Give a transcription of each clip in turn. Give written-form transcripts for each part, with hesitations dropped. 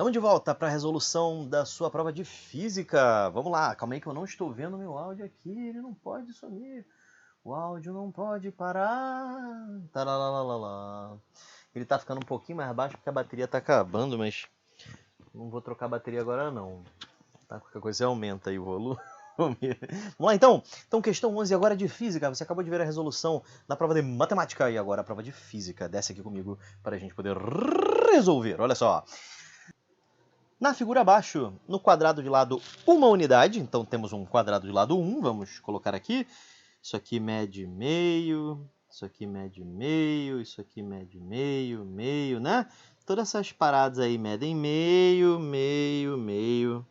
Estamos de volta para a resolução da sua prova de física. Vamos lá, calma aí que eu não estou vendo meu áudio aqui, ele não pode sumir. O áudio não pode parar. Taralalala. Ele tá ficando um pouquinho mais baixo porque a bateria tá acabando, mas não vou trocar a bateria agora não. Tá, qualquer coisa você aumenta aí o volume. Vamos lá então. Então, questão 11 agora de física. Você acabou de ver a resolução da prova de matemática e agora a prova de física. Desce aqui comigo para a gente poder resolver. Olha só. Na figura abaixo, no quadrado de lado, uma unidade. Então, temos um quadrado de lado 1. Vamos colocar aqui. Isso aqui mede meio. Isso aqui mede meio. Isso aqui mede meio, meio, né? Todas essas paradas aí medem meio, meio, meio.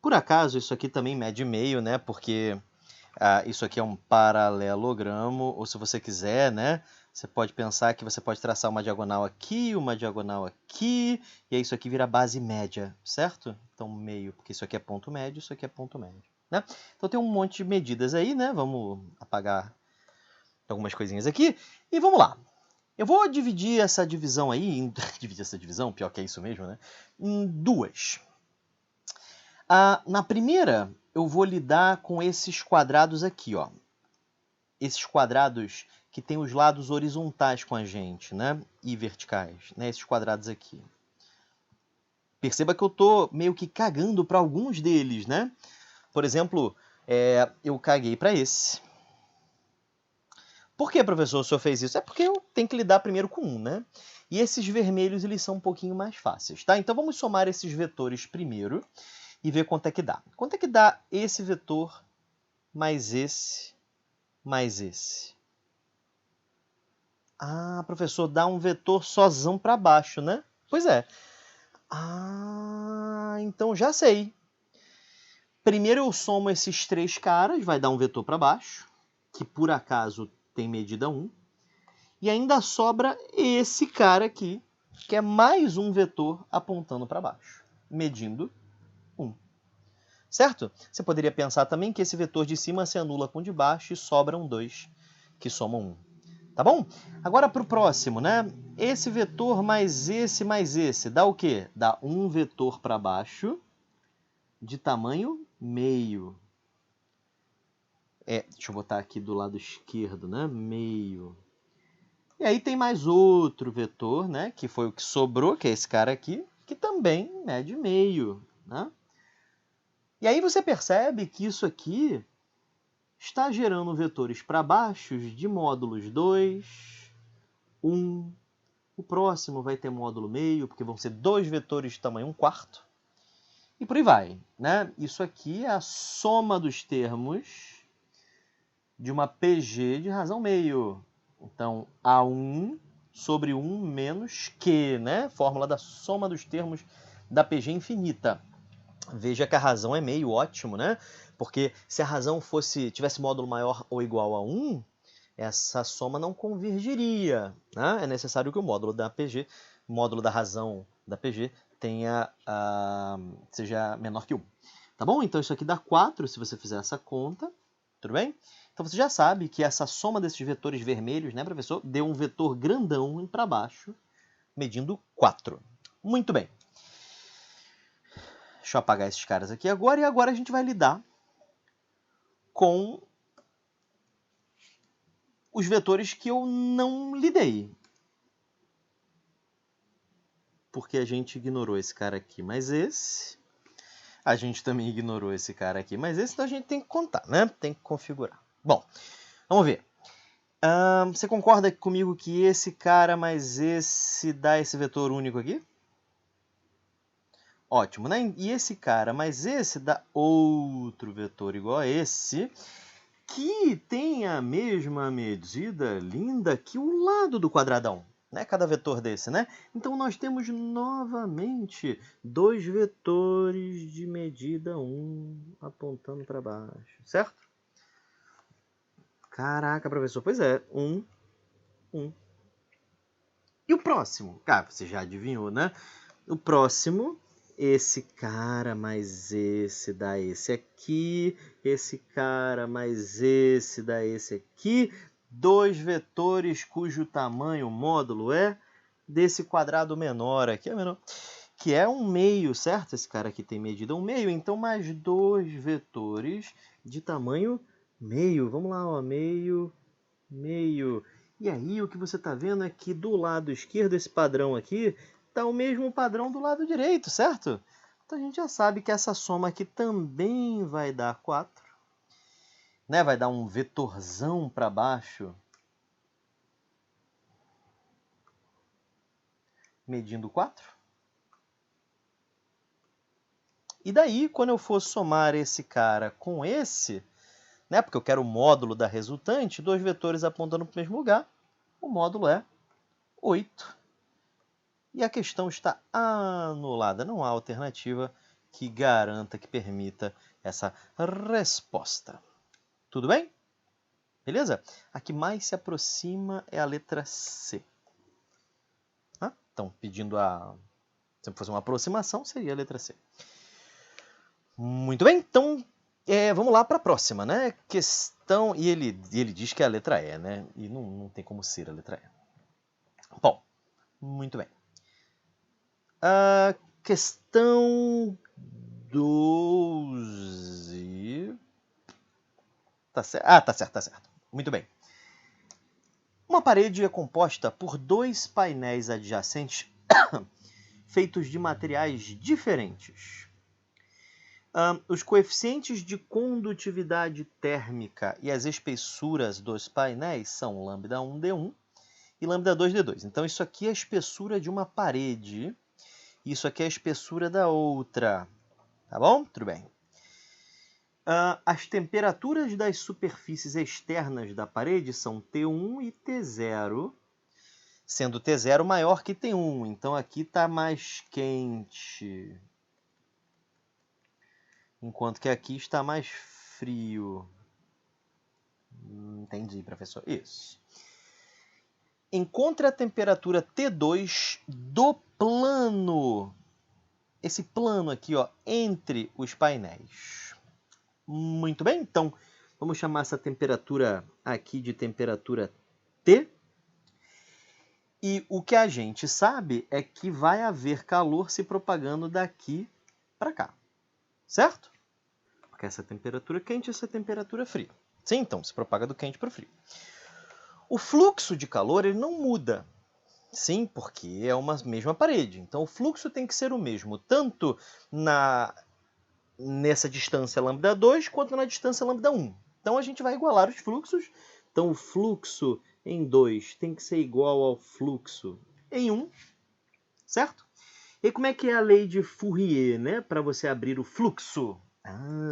Por acaso, isso aqui também mede meio, né? Porque isso aqui é um paralelogramo. Ou se você quiser, né? Você pode pensar que você pode traçar uma diagonal aqui, e aí isso aqui vira base média, certo? Então, meio, porque isso aqui é ponto médio, isso aqui é ponto médio, né? Então, tem um monte de medidas aí, né? Vamos apagar algumas coisinhas aqui e vamos lá. Eu vou dividir essa divisão aí, pior que é isso mesmo, né? Em duas. Na primeira, eu vou lidar com esses quadrados aqui, ó. Esses quadrados que tem os lados horizontais com a gente, né? E verticais, né? Esses quadrados aqui. Perceba que eu tô meio que cagando para alguns deles, né? Por exemplo, eu caguei para esse. Por que, professor, o senhor fez isso? É porque eu tenho que lidar primeiro com um, né? E esses vermelhos, eles são um pouquinho mais fáceis, tá? Então, vamos somar esses vetores primeiro e ver quanto é que dá. Quanto é que dá esse vetor mais esse mais esse? Ah, professor, dá um vetor sozão para baixo, né? Pois é. Então já sei. Primeiro eu somo esses três caras, vai dar um vetor para baixo, que por acaso tem medida 1. E ainda sobra esse cara aqui, que é mais um vetor apontando para baixo, medindo 1. Certo? Você poderia pensar também que esse vetor de cima se anula com o de baixo e sobram 2, que somam 1. Tá bom? Agora para o próximo, né? Esse vetor mais esse, dá o quê? Dá um vetor para baixo de tamanho meio. Deixa eu botar aqui do lado esquerdo, né? Meio. E aí tem mais outro vetor, né? Que foi o que sobrou, que é esse cara aqui, que também mede meio, né? E aí você percebe que isso aqui está gerando vetores para baixo de módulos 2, 1. O próximo vai ter módulo meio, porque vão ser 2 vetores de tamanho 1/4. E por aí vai, né? Isso aqui é a soma dos termos de uma PG de razão meio. Então, A1 sobre 1 menos Q, né? Fórmula da soma dos termos da PG infinita. Veja que a razão é meio, ótimo, né? Porque se a razão tivesse módulo maior ou igual a 1, essa soma não convergiria, né? É necessário que o módulo da PG, módulo da razão da PG, seja menor que 1. Tá bom? Então isso aqui dá 4 se você fizer essa conta, tudo bem? Então você já sabe que essa soma desses vetores vermelhos, né, professor, deu um vetor grandão para baixo, medindo 4. Muito bem. Deixa eu apagar esses caras aqui agora, e agora a gente vai lidar com os vetores que eu não lidei. Porque a gente ignorou esse cara aqui, mas esse. A gente também ignorou esse cara aqui, mas esse então a gente tem que contar, né? Tem que configurar. Bom, vamos ver. Você concorda comigo que esse cara mais esse dá esse vetor único aqui? Ótimo, né? E esse cara mais esse dá outro vetor igual a esse, que tem a mesma medida linda que o lado do quadradão, né? Cada vetor desse, né? Então nós temos novamente 2 vetores de medida 1 apontando para baixo, certo? Caraca, professor, pois é, 1, 1. E o próximo? Você já adivinhou, né? O próximo, esse cara mais esse dá esse aqui, esse cara mais esse dá esse aqui, 2 vetores cujo tamanho módulo é desse quadrado menor aqui, que é um meio, certo? Esse cara aqui tem medida 1/2, então mais 2 vetores de tamanho meio. Vamos lá, ó, meio, meio. E aí o que você está vendo é que do lado esquerdo, esse padrão aqui, está o mesmo padrão do lado direito, certo? Então a gente já sabe que essa soma aqui também vai dar 4. Né? Vai dar um vetorzão para baixo, medindo 4. E daí, quando eu for somar esse cara com esse, né, porque eu quero o módulo da resultante, 2 vetores apontando para o mesmo lugar, o módulo é 8. E a questão está anulada. Não há alternativa que garanta, que permita essa resposta. Tudo bem? Beleza? A que mais se aproxima é a letra C. Então, pedindo a... Se fosse uma aproximação, seria a letra C. Muito bem, então vamos lá para a próxima, né? Questão... E ele diz que é a letra E, né? E não tem como ser a letra E. Bom, muito bem. A questão 12... Tá certo? Ah, tá certo. Muito bem. Uma parede é composta por 2 painéis adjacentes feitos de materiais diferentes. Os coeficientes de condutividade térmica e as espessuras dos painéis são λ1d1 e λ2d2. Então, isso aqui é a espessura de uma parede. Isso aqui é a espessura da outra. Tá bom? Tudo bem. As temperaturas das superfícies externas da parede são T1 e T0, sendo T0 maior que T1. Então, aqui está mais quente, enquanto que aqui está mais frio. Entendi, professor. Isso. Encontre a temperatura T2 do plano. Esse plano aqui, ó, entre os painéis. Muito bem, então vamos chamar essa temperatura aqui de temperatura T. E o que a gente sabe é que vai haver calor se propagando daqui para cá, certo? Porque essa temperatura quente e essa temperatura fria. Sim, então se propaga do quente para o frio. O fluxo de calor ele não muda. Sim, porque é uma mesma parede. Então o fluxo tem que ser o mesmo, tanto nessa distância λ2 quanto na distância λ1. Então a gente vai igualar os fluxos. Então o fluxo em 2 tem que ser igual ao fluxo em 1, certo? E como é que é a lei de Fourier, né? Para você abrir o fluxo.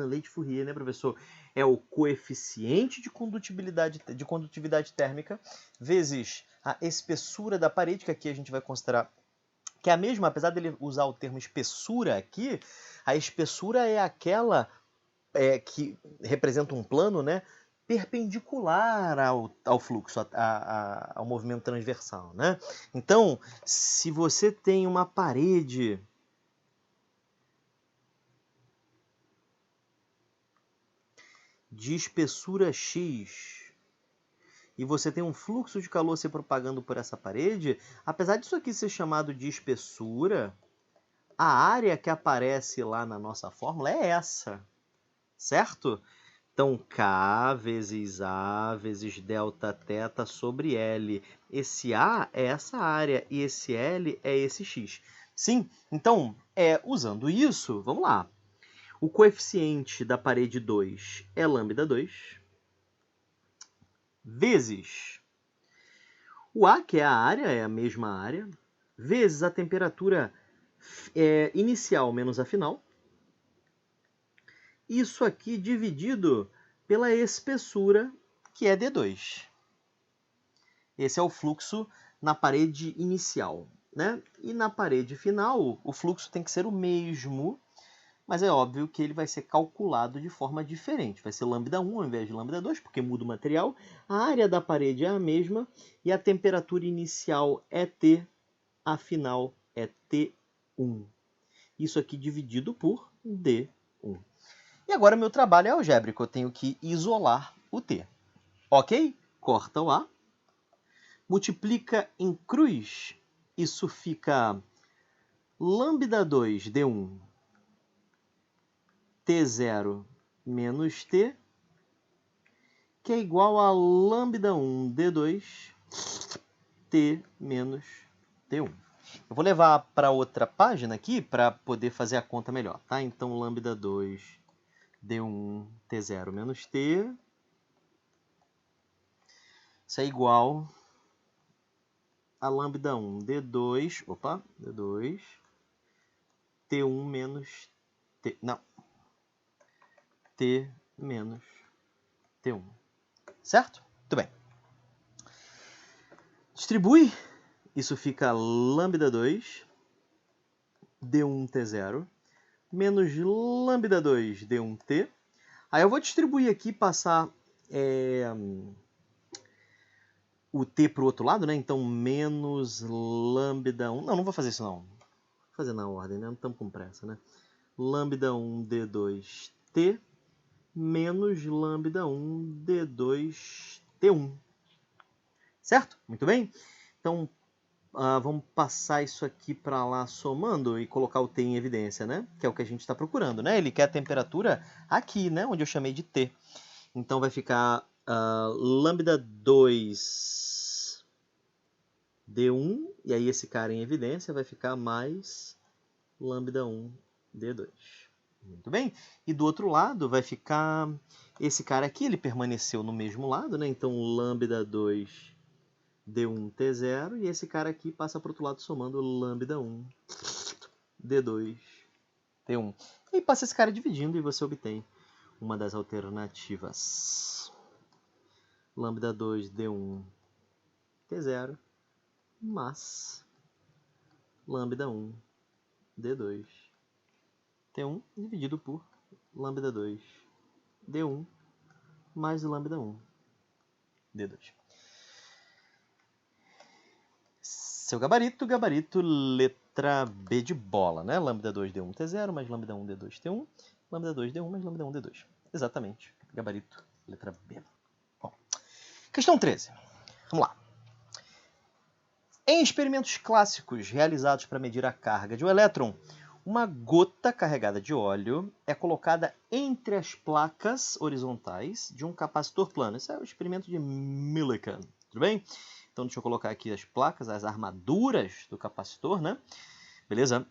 Lei de Fourier, né, professor? É o coeficiente de condutividade térmica vezes a espessura da parede, que aqui a gente vai considerar que é a mesma, apesar dele usar o termo espessura aqui, a espessura é aquela que representa um plano, né, perpendicular ao fluxo, ao movimento transversal, né? Então, se você tem uma parede de espessura X e você tem um fluxo de calor se propagando por essa parede, apesar disso aqui ser chamado de espessura, a área que aparece lá na nossa fórmula é essa, certo? Então, K vezes A vezes delta θ sobre L. Esse A é essa área e esse L é esse X. Sim, então, usando isso, vamos lá. O coeficiente da parede 2 é λ2, vezes o A, que é a área, é a mesma área, vezes a temperatura inicial menos a final. Isso aqui dividido pela espessura, que é D2. Esse é o fluxo na parede inicial, né? E na parede final, o fluxo tem que ser o mesmo, mas é óbvio que ele vai ser calculado de forma diferente. Vai ser λ1 ao invés de λ2, porque muda o material. A área da parede é a mesma e a temperatura inicial é T, a final é T1. Isso aqui dividido por D1. E agora meu trabalho é algébrico, eu tenho que isolar o T. Ok? Corta o A. Multiplica em cruz, isso fica lambda 2 d1 T0 menos T, que é igual a lambda 1 d2 T menos T1. Eu vou levar para outra página aqui para poder fazer a conta melhor, tá? Então, lambda 2 d1 T0 menos T, isso é igual a lambda 1 d2, d2 T1 menos T, não, T menos T1, certo? Muito bem. Distribui, isso fica lambda 2 d1 T0 menos lambda 2 d1 T. Aí eu vou distribuir aqui, passar o T para o outro lado, né? Então, menos lambda 1... Não vou fazer isso não. Vou fazer na ordem, né? Não estamos com pressa, né? Lambda 1 d2 T menos lambda 1 d2 T1. Certo? Muito bem? Então, vamos passar isso aqui para lá somando e colocar o T em evidência, né? Que é o que a gente está procurando, né? Ele quer a temperatura aqui, né? Onde eu chamei de T. Então, vai ficar lambda 2 D1, e aí esse cara em evidência vai ficar mais lambda 1 D2. Muito bem? E do outro lado vai ficar esse cara aqui, ele permaneceu no mesmo lado, né? Então, lambda 2 D1 T0, e esse cara aqui passa para o outro lado somando lambda 1 D2 T1. E aí passa esse cara dividindo e você obtém uma das alternativas. Lambda 2 D1 T0 mais lambda 1 D2 T1 dividido por lambda 2 D1 mais lambda 1 D2. Seu gabarito, letra B de bola, né? Lambda 2 D1 T0 mais lambda 1 D2 T1, lambda 2 D1 mais lambda 1 D2. Exatamente, gabarito, letra B. Bom, questão 13. Vamos lá. Em experimentos clássicos realizados para medir a carga de um elétron, uma gota carregada de óleo é colocada entre as placas horizontais de um capacitor plano. Esse é o experimento de Millikan, tudo bem? Então, deixa eu colocar aqui as placas, as armaduras do capacitor, né? Beleza?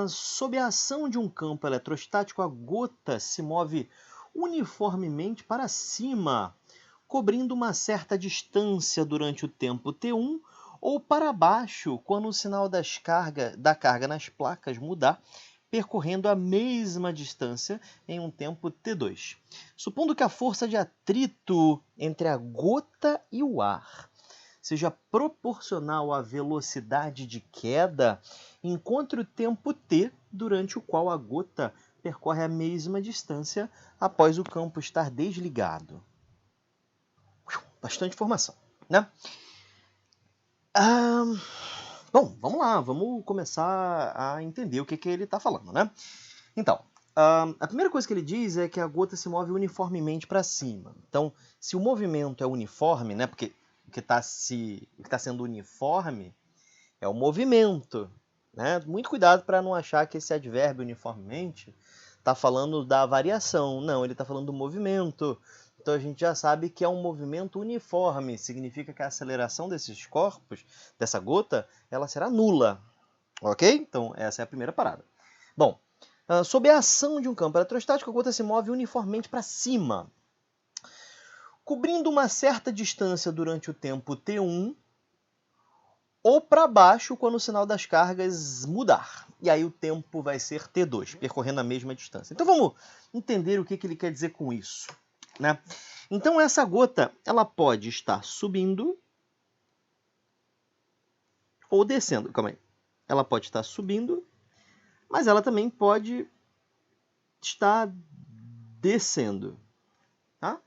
Sob a ação de um campo eletrostático, a gota se move uniformemente para cima, cobrindo uma certa distância durante o tempo T1, ou para baixo quando o sinal da carga nas placas mudar, percorrendo a mesma distância em um tempo T2. Supondo que a força de atrito entre a gota e o ar seja proporcional à velocidade de queda, encontre o tempo T durante o qual a gota percorre a mesma distância após o campo estar desligado. Bastante informação, né? Bom, vamos lá, vamos começar a entender o que ele está falando, né? Então, a primeira coisa que ele diz é que a gota se move uniformemente para cima. Então, se o movimento é uniforme, né? Porque o que está sendo uniforme é o movimento, né? Muito cuidado para não achar que esse advérbio uniformemente está falando da variação. Não, ele está falando do movimento. Então a gente já sabe que é um movimento uniforme. Significa que a aceleração desses corpos, dessa gota, ela será nula. Ok? Então essa é a primeira parada. Bom, sob a ação de um campo eletrostático, a gota se move uniformemente para cima, cobrindo uma certa distância durante o tempo T1, ou para baixo quando o sinal das cargas mudar. E aí o tempo vai ser T2, percorrendo a mesma distância. Então vamos entender o que ele quer dizer com isso, né? Então essa gota ela pode estar subindo ou descendo. Calma aí. Ela pode estar subindo, mas ela também pode estar descendo. Tá?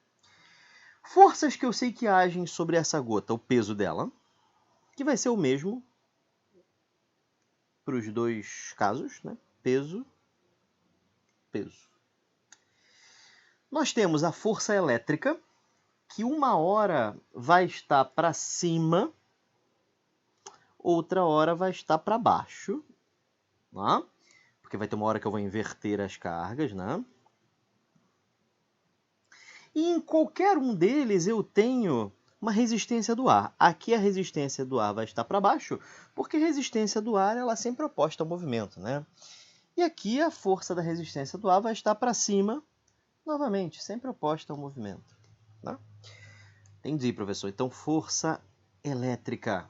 Forças que eu sei que agem sobre essa gota, o peso dela, que vai ser o mesmo para os dois casos, né? Peso, peso. Nós temos a força elétrica, que uma hora vai estar para cima, outra hora vai estar para baixo, né? Porque vai ter uma hora que eu vou inverter as cargas, né? E em qualquer um deles eu tenho uma resistência do ar. Aqui a resistência do ar vai estar para baixo, porque a resistência do ar ela sempre é oposta ao movimento, né? E aqui a força da resistência do ar vai estar para cima, novamente, sempre oposta ao movimento. Né? Entendi, professor. Então, força elétrica.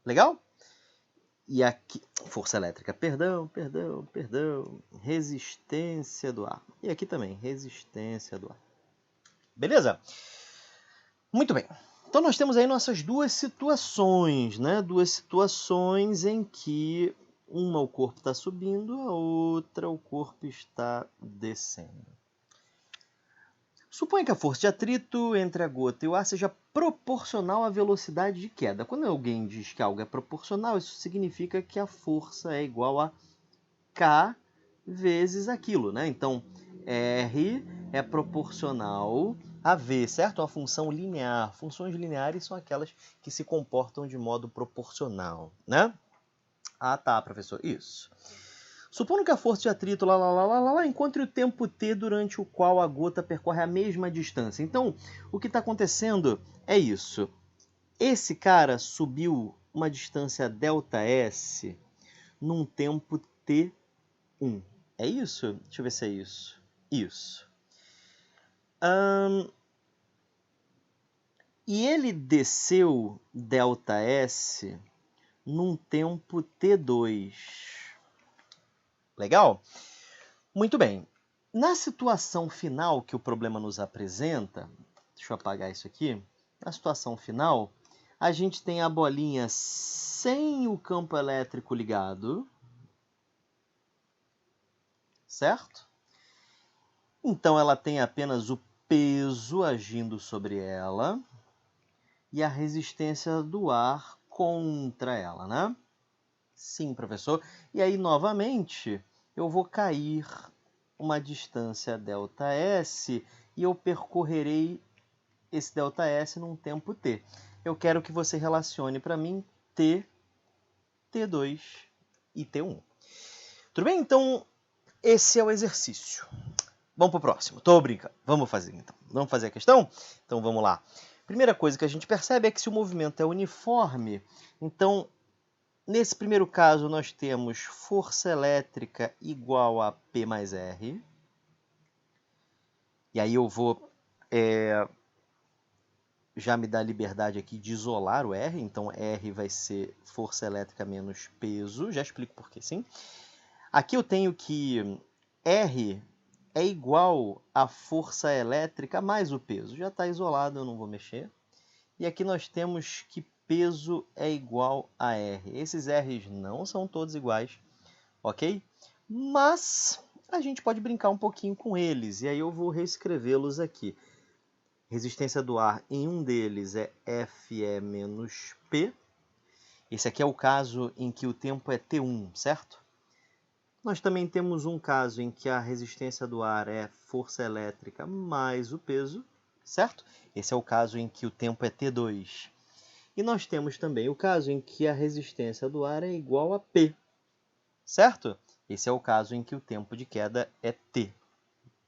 Legal? E aqui, força elétrica, perdão. Resistência do ar. E aqui também, resistência do ar. Beleza? Muito bem. Então, nós temos aí nossas duas situações, né? Duas situações em que uma o corpo está subindo, a outra o corpo está descendo. Suponha que a força de atrito entre a gota e o ar seja proporcional à velocidade de queda. Quando alguém diz que algo é proporcional, isso significa que a força é igual a K vezes aquilo, né? Então, R é proporcional a V, certo? Uma função linear. Funções lineares são aquelas que se comportam de modo proporcional, né? Ah, tá, professor. Isso. Supondo que a força de atrito encontre o tempo t durante o qual a gota percorre a mesma distância. Então, o que está acontecendo é isso. Esse cara subiu uma distância ΔS num tempo t1. É isso? Deixa eu ver se é isso. Isso. E ele desceu ΔS num tempo t2. Legal? Muito bem. Na situação final que o problema nos apresenta, deixa eu apagar isso aqui. Na situação final, a gente tem a bolinha sem o campo elétrico ligado, certo? Então ela tem apenas o peso agindo sobre ela e a resistência do ar contra ela, né? Sim, professor. E aí, novamente, eu vou cair uma distância ΔS e eu percorrerei esse ΔS num tempo t. Eu quero que você relacione para mim t, t2 e t1. Tudo bem? Então, esse é o exercício. Vamos para o próximo. Tô brincando. Vamos fazer, então. Vamos fazer a questão? Então, vamos lá. Primeira coisa que a gente percebe é que se o movimento é uniforme, então, nesse primeiro caso, nós temos força elétrica igual a P mais R. E aí eu vou já me dar a liberdade aqui de isolar o R. Então, R vai ser força elétrica menos peso. Já explico por quê, sim. Aqui eu tenho que R é igual a força elétrica mais o peso. Já está isolado, eu não vou mexer. E aqui nós temos que peso é igual a R. Esses R's não são todos iguais, ok? Mas a gente pode brincar um pouquinho com eles. E aí eu vou reescrevê-los aqui. Resistência do ar em um deles é Fe menos P. Esse aqui é o caso em que o tempo é T1, certo? Nós também temos um caso em que a resistência do ar é força elétrica mais o peso, certo? Esse é o caso em que o tempo é T2. E nós temos também o caso em que a resistência do ar é igual a P, certo? Esse é o caso em que o tempo de queda é T.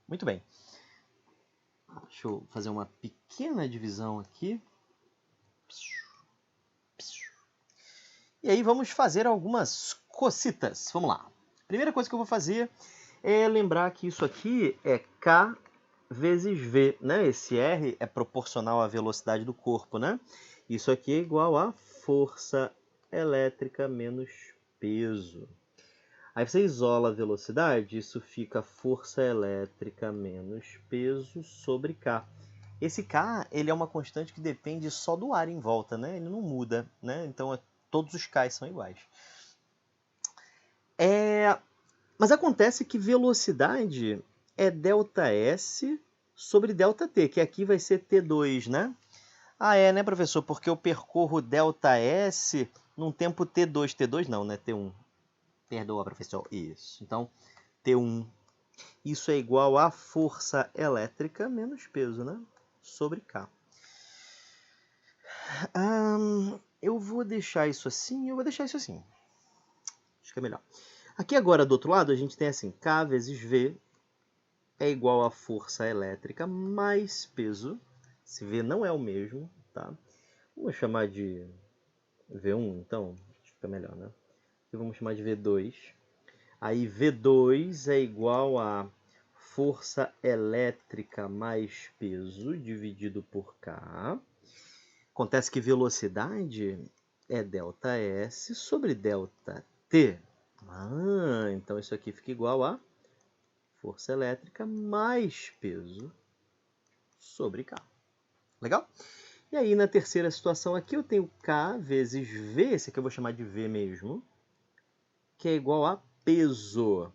Muito bem. Deixa eu fazer uma pequena divisão aqui. E aí vamos fazer algumas cocitas. Vamos lá. Primeira coisa que eu vou fazer é lembrar que isso aqui é K vezes V, né? Esse R é proporcional à velocidade do corpo, né? Isso aqui é igual a força elétrica menos peso. Aí você isola a velocidade, isso fica força elétrica menos peso sobre K. Esse K, ele é uma constante que depende só do ar em volta, né? Ele não muda, né? Então, todos os K são iguais. Mas acontece que velocidade é ΔS sobre ΔT, que aqui vai ser T2, né? Ah, né, professor? Porque eu percorro ΔS num tempo T2. T2 não, né? T1. Perdoa, professor. Isso. Então, T1. Isso é igual a força elétrica menos peso, né? Sobre K. eu vou deixar isso assim, eu vou deixar isso assim. Acho que é melhor. Aqui agora, do outro lado, a gente tem assim, K vezes V é igual a força elétrica mais peso. Se V não é o mesmo, tá? Vamos chamar de V1, então, acho que fica melhor, né? E vamos chamar de V2. Aí V2 é igual a força elétrica mais peso dividido por K. Acontece que velocidade é ΔS sobre ΔT. Então isso aqui fica igual a força elétrica mais peso sobre K. Legal? E aí na terceira situação aqui eu tenho K vezes V, esse aqui eu vou chamar de V mesmo, que é igual a peso,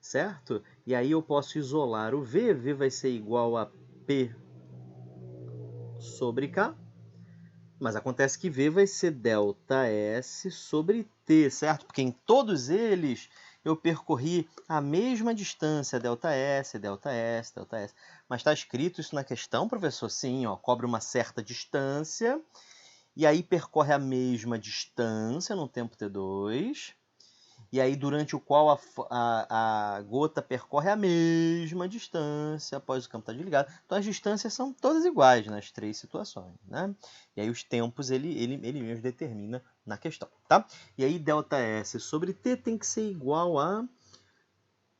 certo? E aí eu posso isolar o V, V vai ser igual a P sobre K, mas acontece que V vai ser ΔS sobre T, certo? Porque em todos eles eu percorri a mesma distância, ΔS, ΔS, ΔS. Mas está escrito isso na questão, professor? Sim, ó, cobre uma certa distância, e aí percorre a mesma distância no tempo T2, e aí durante o qual a gota percorre a mesma distância após o campo estar desligado. Então as distâncias são todas iguais nas três situações, né? E aí os tempos ele mesmo determina na questão, tá? E aí ΔS sobre T tem que ser igual a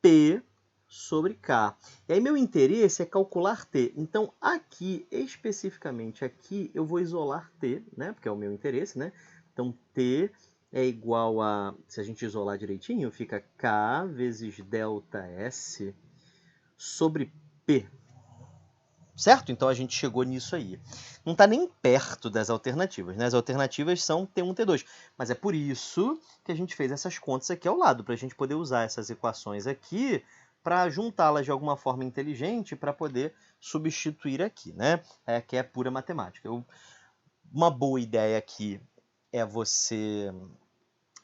P sobre K. E aí meu interesse é calcular T. Então aqui, especificamente aqui, eu vou isolar T, né? Porque é o meu interesse, né? Então T é igual a, se a gente isolar direitinho, fica K vezes ΔS sobre P. Certo? Então a gente chegou nisso aí. Não está nem perto das alternativas, né? As alternativas são T1, T2. Mas é por isso que a gente fez essas contas aqui ao lado, para a gente poder usar essas equações aqui para juntá-las de alguma forma inteligente para poder substituir aqui, né? Que é pura matemática. Uma boa ideia aqui é você...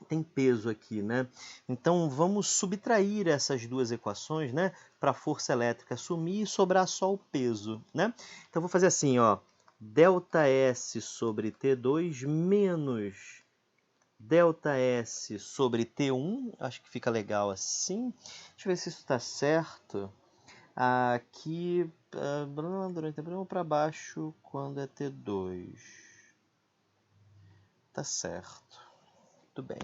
Tem peso aqui, né? Então vamos subtrair essas duas equações, né? Para a força elétrica sumir e sobrar só o peso, né? Então vou fazer assim, ó. ΔS sobre T2 menos ΔS sobre T1. Acho que fica legal assim. Deixa eu ver se isso está certo. Aqui, durante o tempo para baixo quando é T2. Tá certo. Tudo bem.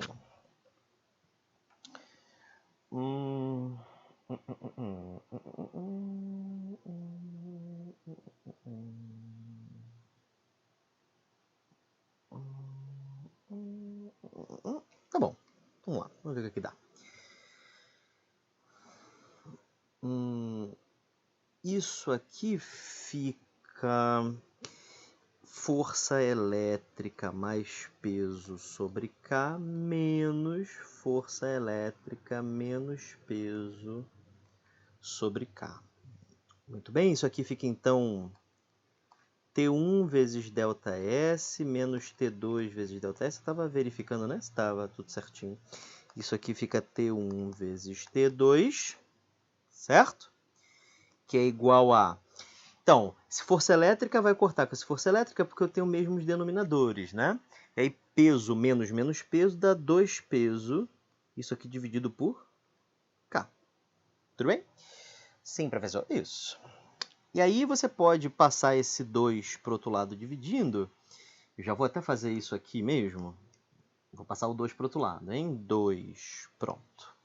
Tá bom. Vamos lá. Vamos ver o que dá. Isso aqui fica força elétrica mais peso sobre K menos força elétrica menos peso sobre K. Muito bem, isso aqui fica então T1 vezes ΔS menos T2 vezes ΔS. Eu estava verificando, né? Estava tudo certinho. Isso aqui fica T1 vezes T2, certo? Que é igual a... Então, se força elétrica vai cortar com essa força elétrica porque eu tenho os mesmos denominadores, né? E aí peso menos menos peso dá 2 peso. Isso aqui dividido por K. Tudo bem? Sim, professor. Isso. E aí você pode passar esse 2 para o outro lado dividindo. Eu já vou até fazer isso aqui mesmo. Vou passar o 2 para o outro lado, hein? 2, pronto.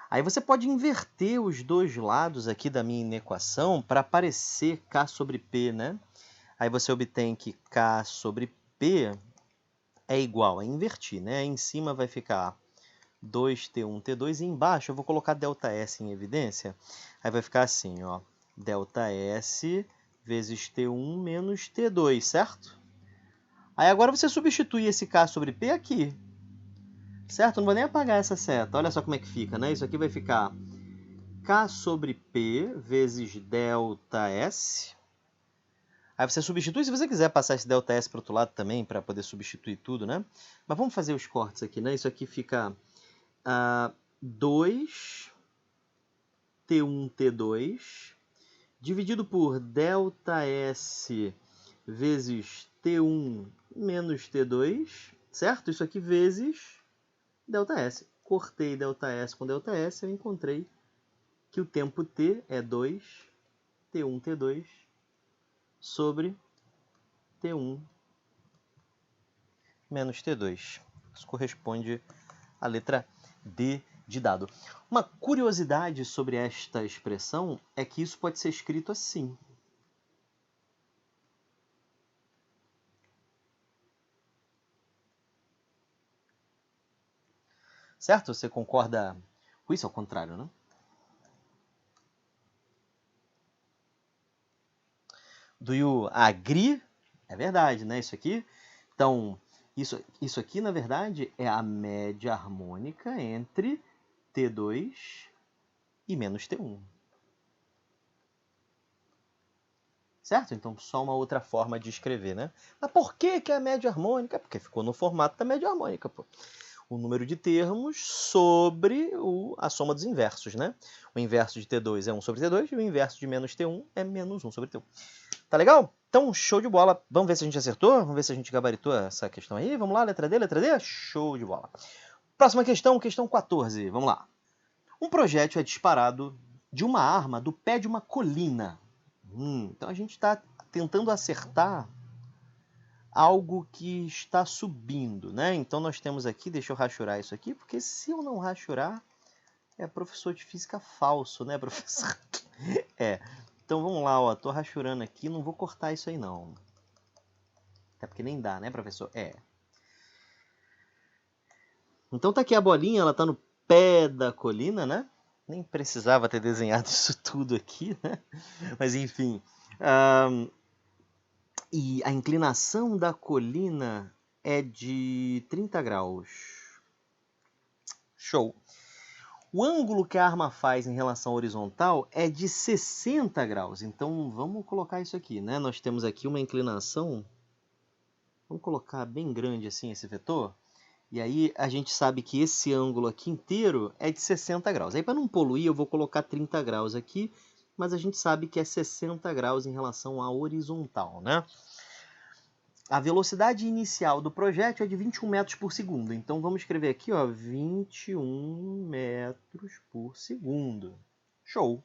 Aí você pode inverter os dois lados aqui da minha equação para aparecer K sobre P, né? Aí você obtém que K sobre P é igual a invertir, né? Em cima vai ficar 2T1, T2 e embaixo eu vou colocar ΔS em evidência. Aí vai ficar assim, ó, ΔS vezes T1 menos T2, certo? Aí agora você substitui esse K sobre P aqui, certo? Não vou nem apagar essa seta. Olha só como é que fica, né? Isso aqui vai ficar K sobre P vezes ΔS. Aí você substitui, se você quiser passar esse ΔS para o outro lado também, para poder substituir tudo, né? Mas vamos fazer os cortes aqui, né? Isso aqui fica 2T1, T2, dividido por ΔS vezes T1 menos T2, certo? Isso aqui vezes ΔS. Cortei ΔS com ΔS, eu encontrei que o tempo T é 2, T1, T2, sobre T1 menos T2. Isso corresponde à letra D de dado. Uma curiosidade sobre esta expressão é que isso pode ser escrito assim. Certo? Você concorda com isso? Ao contrário, né? Do you agree? É verdade, né? Isso aqui. Então, isso aqui, na verdade, é a média harmônica entre T2 e menos T1. Certo? Então, só uma outra forma de escrever, né? Mas por que é a média harmônica? Porque ficou no formato da média harmônica, pô. O número de termos sobre a soma dos inversos, né? O inverso de T2 é 1 sobre T2 e o inverso de menos T1 é menos 1 sobre T1. Tá legal? Então, show de bola. Vamos ver se a gente acertou? Vamos ver se a gente gabaritou essa questão aí? Vamos lá, letra D, letra D? Show de bola. Próxima questão, questão 14. Vamos lá. Um projétil é disparado de uma arma do pé de uma colina. Então, a gente está tentando acertar algo que está subindo, né? Então, nós temos aqui, deixa eu rachurar isso aqui, porque se eu não rachurar, é professor de física falso, né, professor? Então, vamos lá, ó, tô rachurando aqui, não vou cortar isso aí, não. Até porque nem dá, né, professor? Então, tá aqui a bolinha, ela tá no pé da colina, né? Nem precisava ter desenhado isso tudo aqui, né? Mas, enfim... E a inclinação da colina é de 30 graus. Show! O ângulo que a arma faz em relação à horizontal é de 60 graus. Então, vamos colocar isso aqui, né? Nós temos aqui uma inclinação. Vamos colocar bem grande assim esse vetor. E aí, a gente sabe que esse ângulo aqui inteiro é de 60 graus. Aí, para não poluir, eu vou colocar 30 graus aqui. Mas a gente sabe que é 60 graus em relação à horizontal, né? A velocidade inicial do projétil é de 21 metros por segundo. Então, vamos escrever aqui, ó, 21 metros por segundo. Show!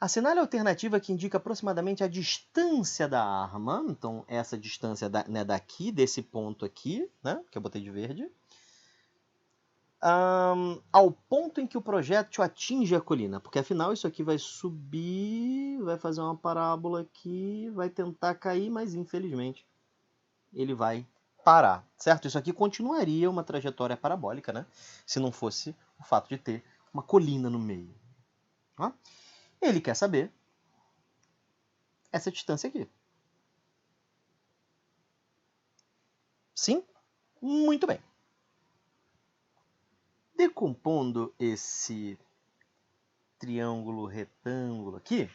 Assinale a alternativa que indica aproximadamente a distância da arma. Então, essa distância né, daqui, desse ponto aqui, né, que eu botei de verde, ao ponto em que o projétil atinge a colina. Porque, afinal, isso aqui vai subir, vai fazer uma parábola aqui, vai tentar cair, mas, infelizmente, ele vai parar, certo? Isso aqui continuaria uma trajetória parabólica, né? Se não fosse o fato de ter uma colina no meio. Ó. Ele quer saber essa distância aqui. Sim? Muito bem. Decompondo esse triângulo retângulo aqui,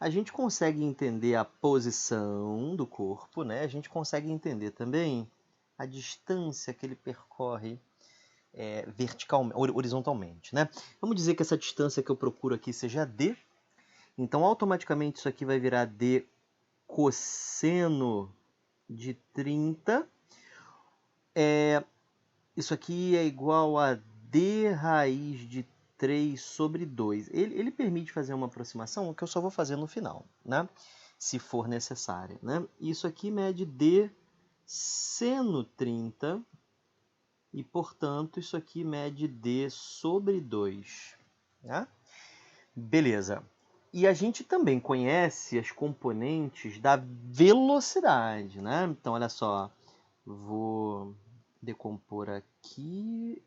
a gente consegue entender a posição do corpo, né? A gente consegue entender também a distância que ele percorre horizontalmente, né? Vamos dizer que essa distância que eu procuro aqui seja D. Então, automaticamente, isso aqui vai virar D cosseno de 30. Isso aqui é igual a D raiz de 3 sobre 2. Ele permite fazer uma aproximação que eu só vou fazer no final, né? Se for necessária, né? Isso aqui mede D seno 30 e, portanto, isso aqui mede D sobre 2. Né? Beleza. E a gente também conhece as componentes da velocidade, né? Então, olha só, vou decompor aqui,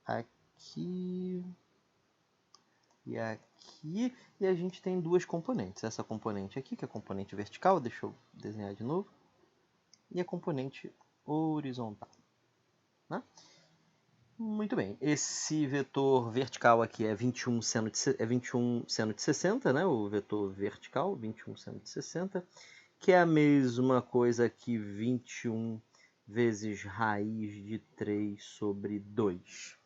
aqui e aqui, e a gente tem duas componentes. Essa componente aqui, que é a componente vertical, deixa eu desenhar de novo, e a componente horizontal. Né? Muito bem, esse vetor vertical aqui é 21 seno de 60, né? O vetor vertical, 21 seno de 60, que é a mesma coisa que 21 vezes raiz de 3 sobre 2.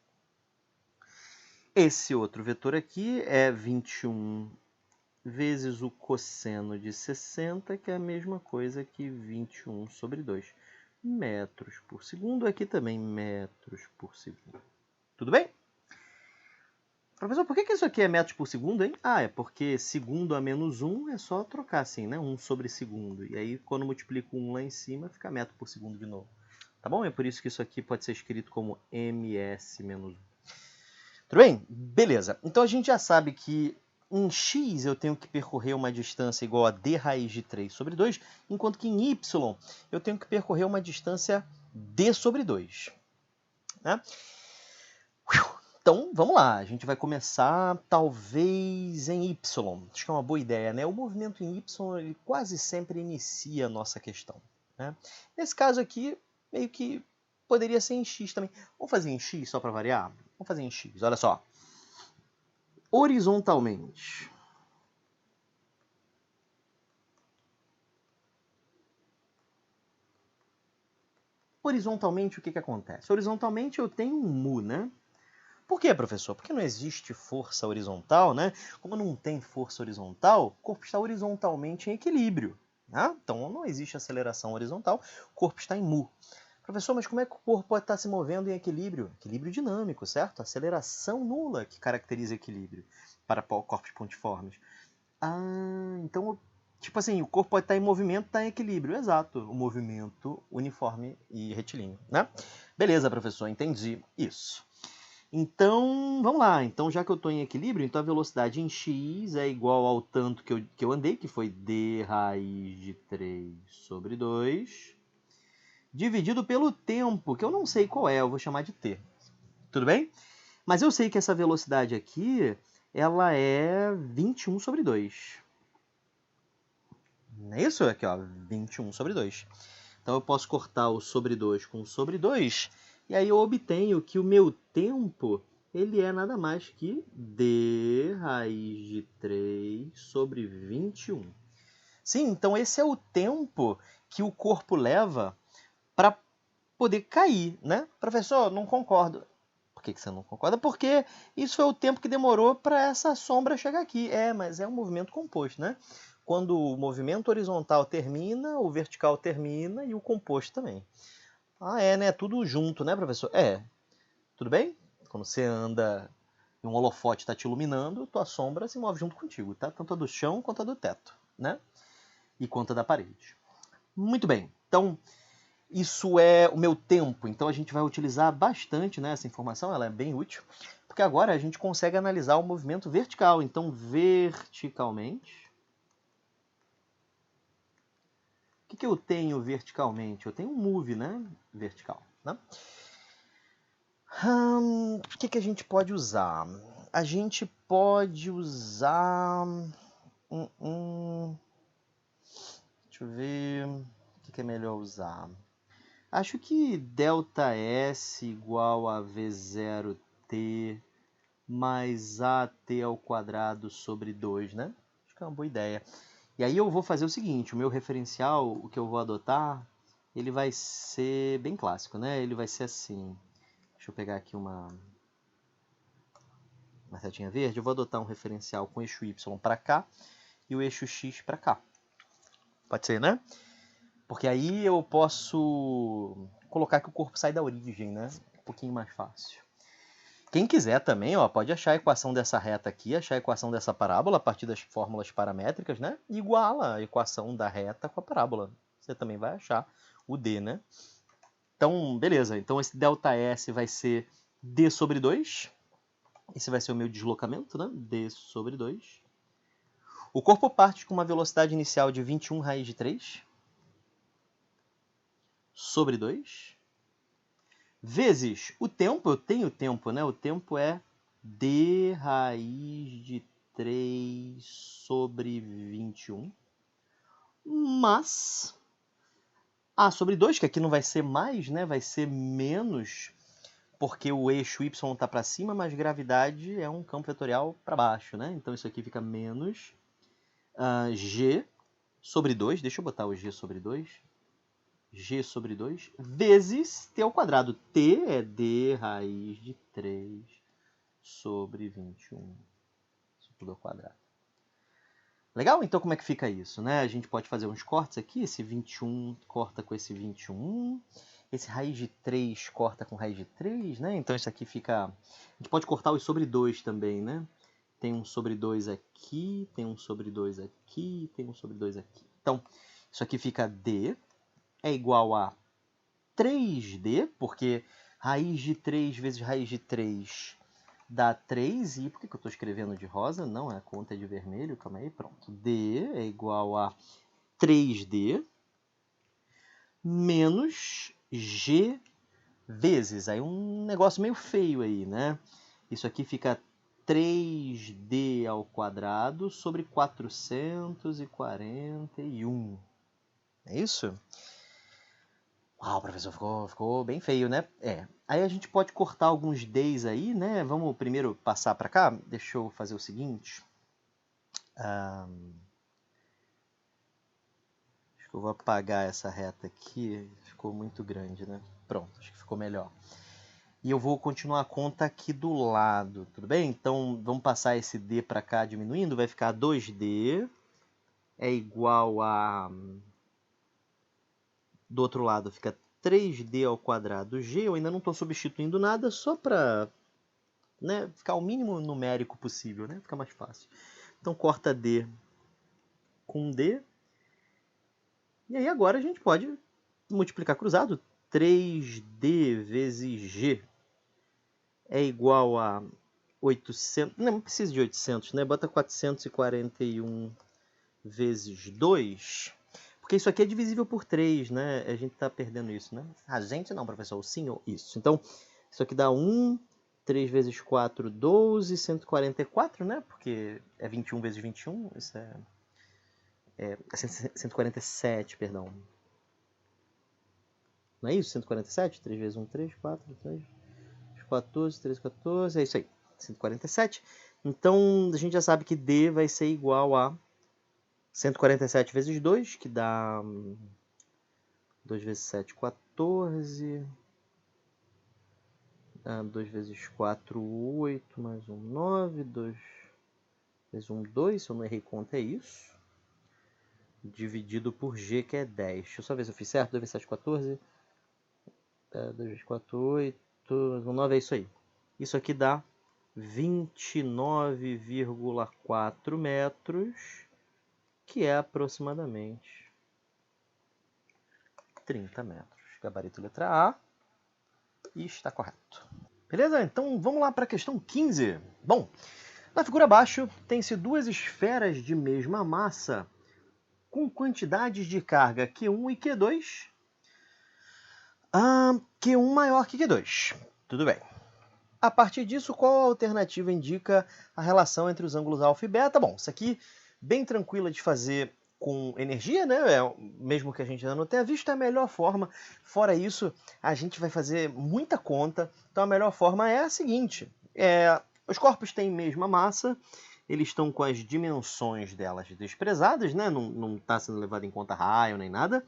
Esse outro vetor aqui é 21 vezes o cosseno de 60, que é a mesma coisa que 21 sobre 2 metros por segundo. Aqui também metros por segundo. Tudo bem? Professor, por que isso aqui é metros por segundo, hein? Ah, é porque segundo a menos 1 é só trocar assim, né? 1 sobre segundo. E aí, quando multiplico 1 lá em cima, fica metro por segundo de novo. Tá bom? É por isso que isso aqui pode ser escrito como ms menos 1. Tudo bem? Beleza. Então, a gente já sabe que em x eu tenho que percorrer uma distância igual a d raiz de 3 sobre 2, enquanto que em y eu tenho que percorrer uma distância d sobre 2. Né? Então, vamos lá. A gente vai começar, talvez, em y. Acho que é uma boa ideia, né? O movimento em y ele quase sempre inicia a nossa questão. Né? Nesse caso aqui, meio que poderia ser em x também. Vamos fazer em x só para variar? Vamos fazer em x. Olha só. Horizontalmente. Horizontalmente, o que acontece? Horizontalmente eu tenho um mu, né? Por quê, professor? Porque não existe força horizontal, né? Como não tem força horizontal, o corpo está horizontalmente em equilíbrio. Né? Então não existe aceleração horizontal, o corpo está em mu. Professor, mas como é que o corpo pode estar se movendo em equilíbrio? Equilíbrio dinâmico, certo? Aceleração nula que caracteriza equilíbrio para corpos pontiformes. Ah, então, tipo assim, o corpo pode estar em movimento, está em equilíbrio. Exato, o movimento uniforme e retilíneo, né? Beleza, professor, entendi isso. Então, vamos lá. Então, já que eu estou em equilíbrio, então a velocidade em x é igual ao tanto que eu andei, que foi d raiz de 3 sobre 2, dividido pelo tempo, que eu não sei qual é, eu vou chamar de t. Tudo bem? Mas eu sei que essa velocidade aqui, ela é 21 sobre 2. Não é isso? Aqui, ó, 21 sobre 2. Então, eu posso cortar o sobre 2 com o sobre 2, e aí eu obtenho que o meu tempo ele é nada mais que d raiz de 3 sobre 21. Sim, então esse é o tempo que o corpo leva para poder cair, né? Professor, não concordo. Por que você não concorda? Porque isso foi o tempo que demorou para essa sombra chegar aqui. É, mas é um movimento composto, né? Quando o movimento horizontal termina, o vertical termina e o composto também. Ah, é, né? Tudo junto, né, professor? É. Tudo bem? Quando você anda e um holofote está te iluminando, tua sombra se move junto contigo, tá? Tanto a do chão quanto a do teto, né? E quanto a da parede. Muito bem. Então, isso é o meu tempo. Então, a gente vai utilizar bastante, né, essa informação. Ela é bem útil. Porque agora a gente consegue analisar o movimento vertical. Então, verticalmente... O que eu tenho verticalmente? Eu tenho um move, né? Vertical, né? O que a gente pode usar? A gente pode usar... Deixa eu ver... O que é melhor usar? Acho que ΔS igual a V0t mais AT ao quadrado sobre 2, né? Acho que é uma boa ideia. E aí eu vou fazer o seguinte, o meu referencial, o que eu vou adotar, ele vai ser bem clássico, né? Ele vai ser assim. Deixa eu pegar aqui uma setinha verde. Eu vou adotar um referencial com o eixo Y para cá e o eixo X para cá. Pode ser, né? Porque aí eu posso colocar que o corpo sai da origem, né? Um pouquinho mais fácil. Quem quiser também, ó, pode achar a equação dessa reta aqui, achar a equação dessa parábola a partir das fórmulas paramétricas, né? E iguala a equação da reta com a parábola. Você também vai achar o D, né? Então, beleza. Então, esse ΔS vai ser D sobre 2. Esse vai ser o meu deslocamento, né? D sobre 2. O corpo parte com uma velocidade inicial de 21 raiz de 3 sobre 2. Vezes o tempo, eu tenho tempo, né? O tempo é d raiz de 3 sobre 21. Mas A sobre 2, que aqui não vai ser mais, né? Vai ser menos, porque o eixo y está para cima, mas gravidade é um campo vetorial para baixo, né? Então isso aqui fica menos g sobre 2. Deixa eu botar o g sobre 2. G sobre 2 vezes t ao quadrado. T é d raiz de 3 sobre 21. Isso tudo ao quadrado. Legal? Então como é que fica isso, né? A gente pode fazer uns cortes aqui, esse 21 corta com esse 21, esse raiz de 3 corta com raiz de 3, né? Então isso aqui fica... A gente pode cortar os sobre 2 também, né? Tem um sobre 2 aqui, tem um sobre 2 aqui, tem um sobre 2 aqui. Então, isso aqui fica D é igual a 3D, porque raiz de 3 vezes raiz de 3 dá 3. E por que eu estou escrevendo de rosa? Não, a conta é de vermelho. Calma aí, pronto. D é igual a 3D menos G vezes. Aí um negócio meio feio aí, né? Isso aqui fica 3D ao quadrado sobre 441. É isso? Uau, professor, ficou bem feio, né? Aí a gente pode cortar alguns Ds aí, né? Vamos primeiro passar para cá. Deixa eu fazer o seguinte. Acho que eu vou apagar essa reta aqui. Ficou muito grande, né? Pronto, acho que ficou melhor. E eu vou continuar a conta aqui do lado, tudo bem? Então, vamos passar esse D para cá diminuindo. Vai ficar 2D é igual a... Do outro lado fica 3D ao quadrado G. Eu ainda não estou substituindo nada, só para, né, ficar o mínimo numérico possível, né? Fica mais fácil. Então, corta D com D. E aí agora a gente pode multiplicar cruzado. 3D vezes G é igual a 800... Não precisa de 800, né? Bota 441 vezes 2... Porque isso aqui é divisível por 3, né? A gente está perdendo isso, né? A gente não, professor. O senhor, isso. Então, isso aqui dá 1, 3 vezes 4, 12, 144, né? Porque é 21 vezes 21. Isso é 147, perdão. Não é isso? 147? 3 vezes 1, 3, 4, 3, 14, 3, 14. É isso aí. 147. Então, a gente já sabe que D vai ser igual a 147 vezes 2, que dá 2 vezes 7, 14. 2 vezes 4, 8, mais 1, 9. 2 vezes 1, 2. Se eu não errei conta, é isso. Dividido por G, que é 10. Deixa eu só ver se eu fiz certo. 2 vezes 7, 14. 2 vezes 4, 8. 9, é isso aí. Isso aqui dá 29,4 metros, que é aproximadamente 30 metros. Gabarito letra A. E está correto. Beleza? Então vamos lá para a questão 15. Bom, na figura abaixo tem-se duas esferas de mesma massa com quantidades de carga Q1 e Q2. Q1 maior que Q2. Tudo bem. A partir disso, qual a alternativa indica a relação entre os ângulos alfa e beta? Bom, isso aqui bem tranquila de fazer com energia, né? Mesmo que a gente ainda não tenha visto, é a melhor forma. Fora isso, a gente vai fazer muita conta. Então a melhor forma é a seguinte. Os corpos têm mesma massa, eles estão com as dimensões delas desprezadas, né? Não está sendo levado em conta raio nem nada.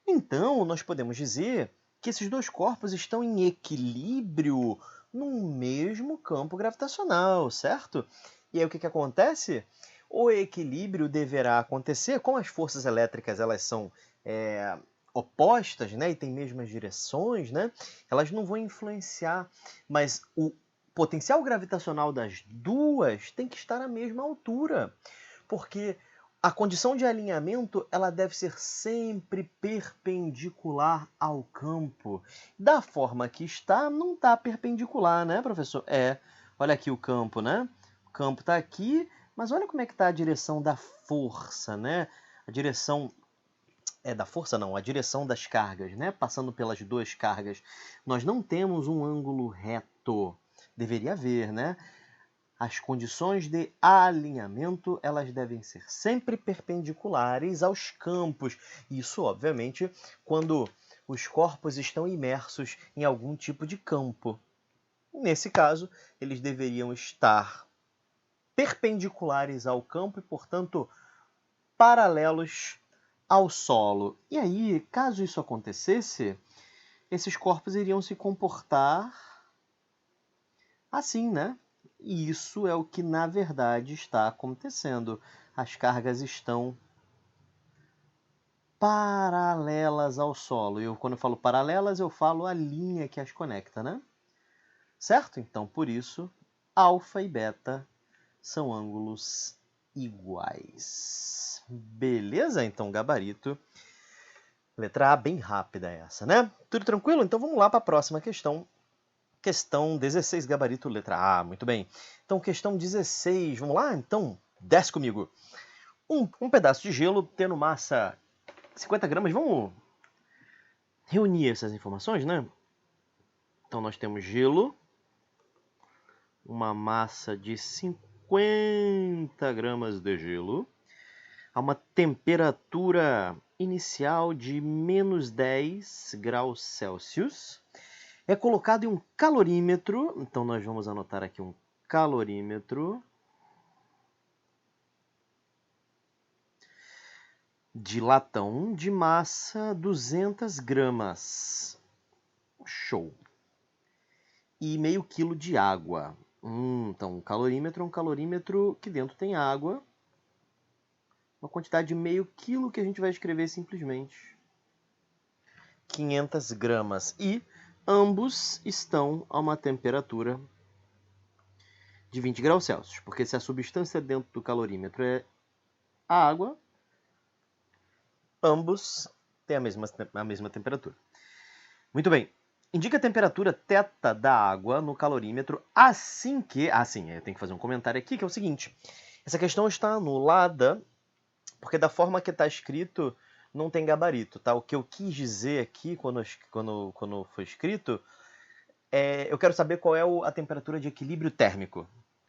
Então, nós podemos dizer que esses dois corpos estão em equilíbrio no mesmo campo gravitacional, certo? E aí o que acontece? O equilíbrio deverá acontecer, como as forças elétricas elas são opostas, né, e têm mesmas direções, né, elas não vão influenciar, mas o potencial gravitacional das duas tem que estar na mesma altura, porque a condição de alinhamento ela deve ser sempre perpendicular ao campo. Da forma que está, não está perpendicular, né, professor? Olha aqui o campo, né? O campo está aqui, mas olha como é que está a direção da força, né? A direção da força não, a direção das cargas, né? Passando pelas duas cargas. Nós não temos um ângulo reto. Deveria haver, né? As condições de alinhamento elas devem ser sempre perpendiculares aos campos. Isso, obviamente, quando os corpos estão imersos em algum tipo de campo. Nesse caso, eles deveriam estar perpendiculares ao campo e, portanto, paralelos ao solo. E aí, caso isso acontecesse, esses corpos iriam se comportar assim, né? E isso é o que, na verdade, está acontecendo. as cargas estão paralelas ao solo. E quando eu falo paralelas, eu falo a linha que as conecta, né? Certo? Então, por isso, alfa e beta são ângulos iguais. Beleza? Então, gabarito. Letra A, bem rápida essa, né? Tudo tranquilo? Então, vamos lá para a próxima questão. Questão 16, gabarito, letra A. Muito bem. Então, questão 16. Vamos lá? Então, desce comigo. Um pedaço de gelo tendo massa 50 gramas. Vamos reunir essas informações, né? Então, nós temos gelo, uma massa de 50 gramas de gelo, a uma temperatura inicial de menos 10 graus Celsius. É colocado em um calorímetro, então nós vamos anotar aqui um calorímetro de latão de massa 200 gramas. Show! E meio quilo de água. Então, um calorímetro é um calorímetro que dentro tem água. Uma quantidade de meio quilo que a gente vai escrever simplesmente 500 gramas. E ambos estão a uma temperatura de 20 graus Celsius. Porque se a substância dentro do calorímetro é a água, ambos têm a mesma temperatura. Muito bem. Indica a temperatura θ da água no calorímetro assim que... eu tenho que fazer um comentário aqui, que é o seguinte. Essa questão está anulada porque da forma que está escrito não tem gabarito, tá? O que eu quis dizer aqui quando foi escrito eu quero saber qual é a temperatura de equilíbrio térmico.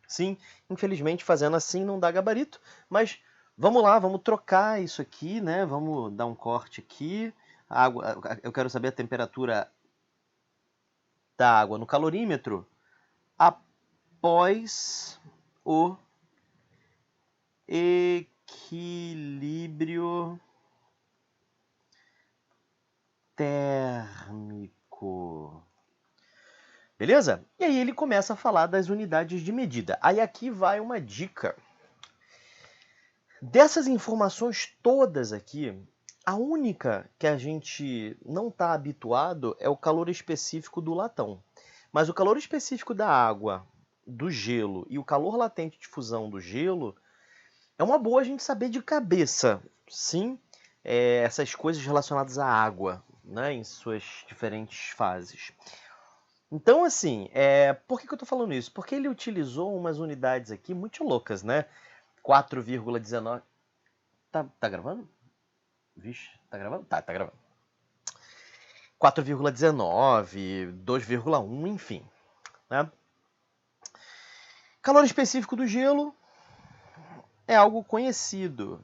Sim, infelizmente fazendo assim não dá gabarito, mas vamos lá, vamos trocar isso aqui, né? Vamos dar um corte aqui. Eu quero saber a temperatura da água no calorímetro após o equilíbrio térmico. Beleza? E aí ele começa a falar das unidades de medida. Aí aqui vai uma dica. Dessas informações todas aqui, a única que a gente não está habituado é o calor específico do latão. Mas o calor específico da água, do gelo e o calor latente de fusão do gelo é uma boa a gente saber de cabeça, sim, essas coisas relacionadas à água, né, em suas diferentes fases. Então, assim, por que eu estou falando isso? Porque ele utilizou umas unidades aqui muito loucas, né? 4,19... Tá gravando? Vixe, tá gravando? Tá gravando. 4,19, 2,1, enfim. Né? Calor específico do gelo é algo conhecido.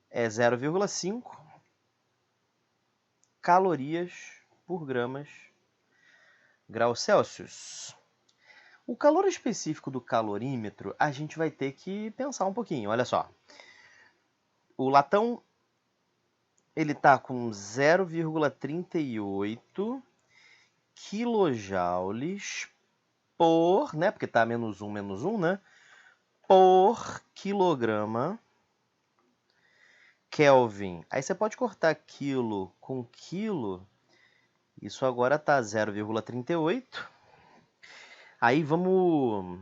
É 0,5 calorias por graus Celsius. O calor específico do calorímetro, a gente vai ter que pensar um pouquinho. Olha só. O latão, ele está com 0,38 quilojoules por, né, porque está menos 1, né, por quilograma Kelvin. Aí você pode cortar quilo com quilo. Isso agora está 0,38. Aí vamos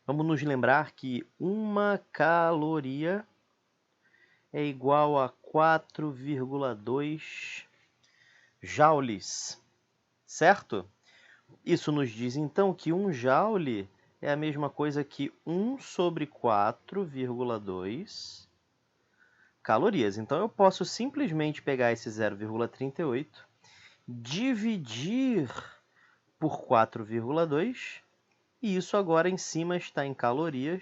nos lembrar que uma caloria é igual a 4,2 joules, certo? Isso nos diz então que 1 joule é a mesma coisa que 1 sobre 4,2 calorias. Então eu posso simplesmente pegar esse 0,38, dividir por 4,2, e isso agora em cima está em calorias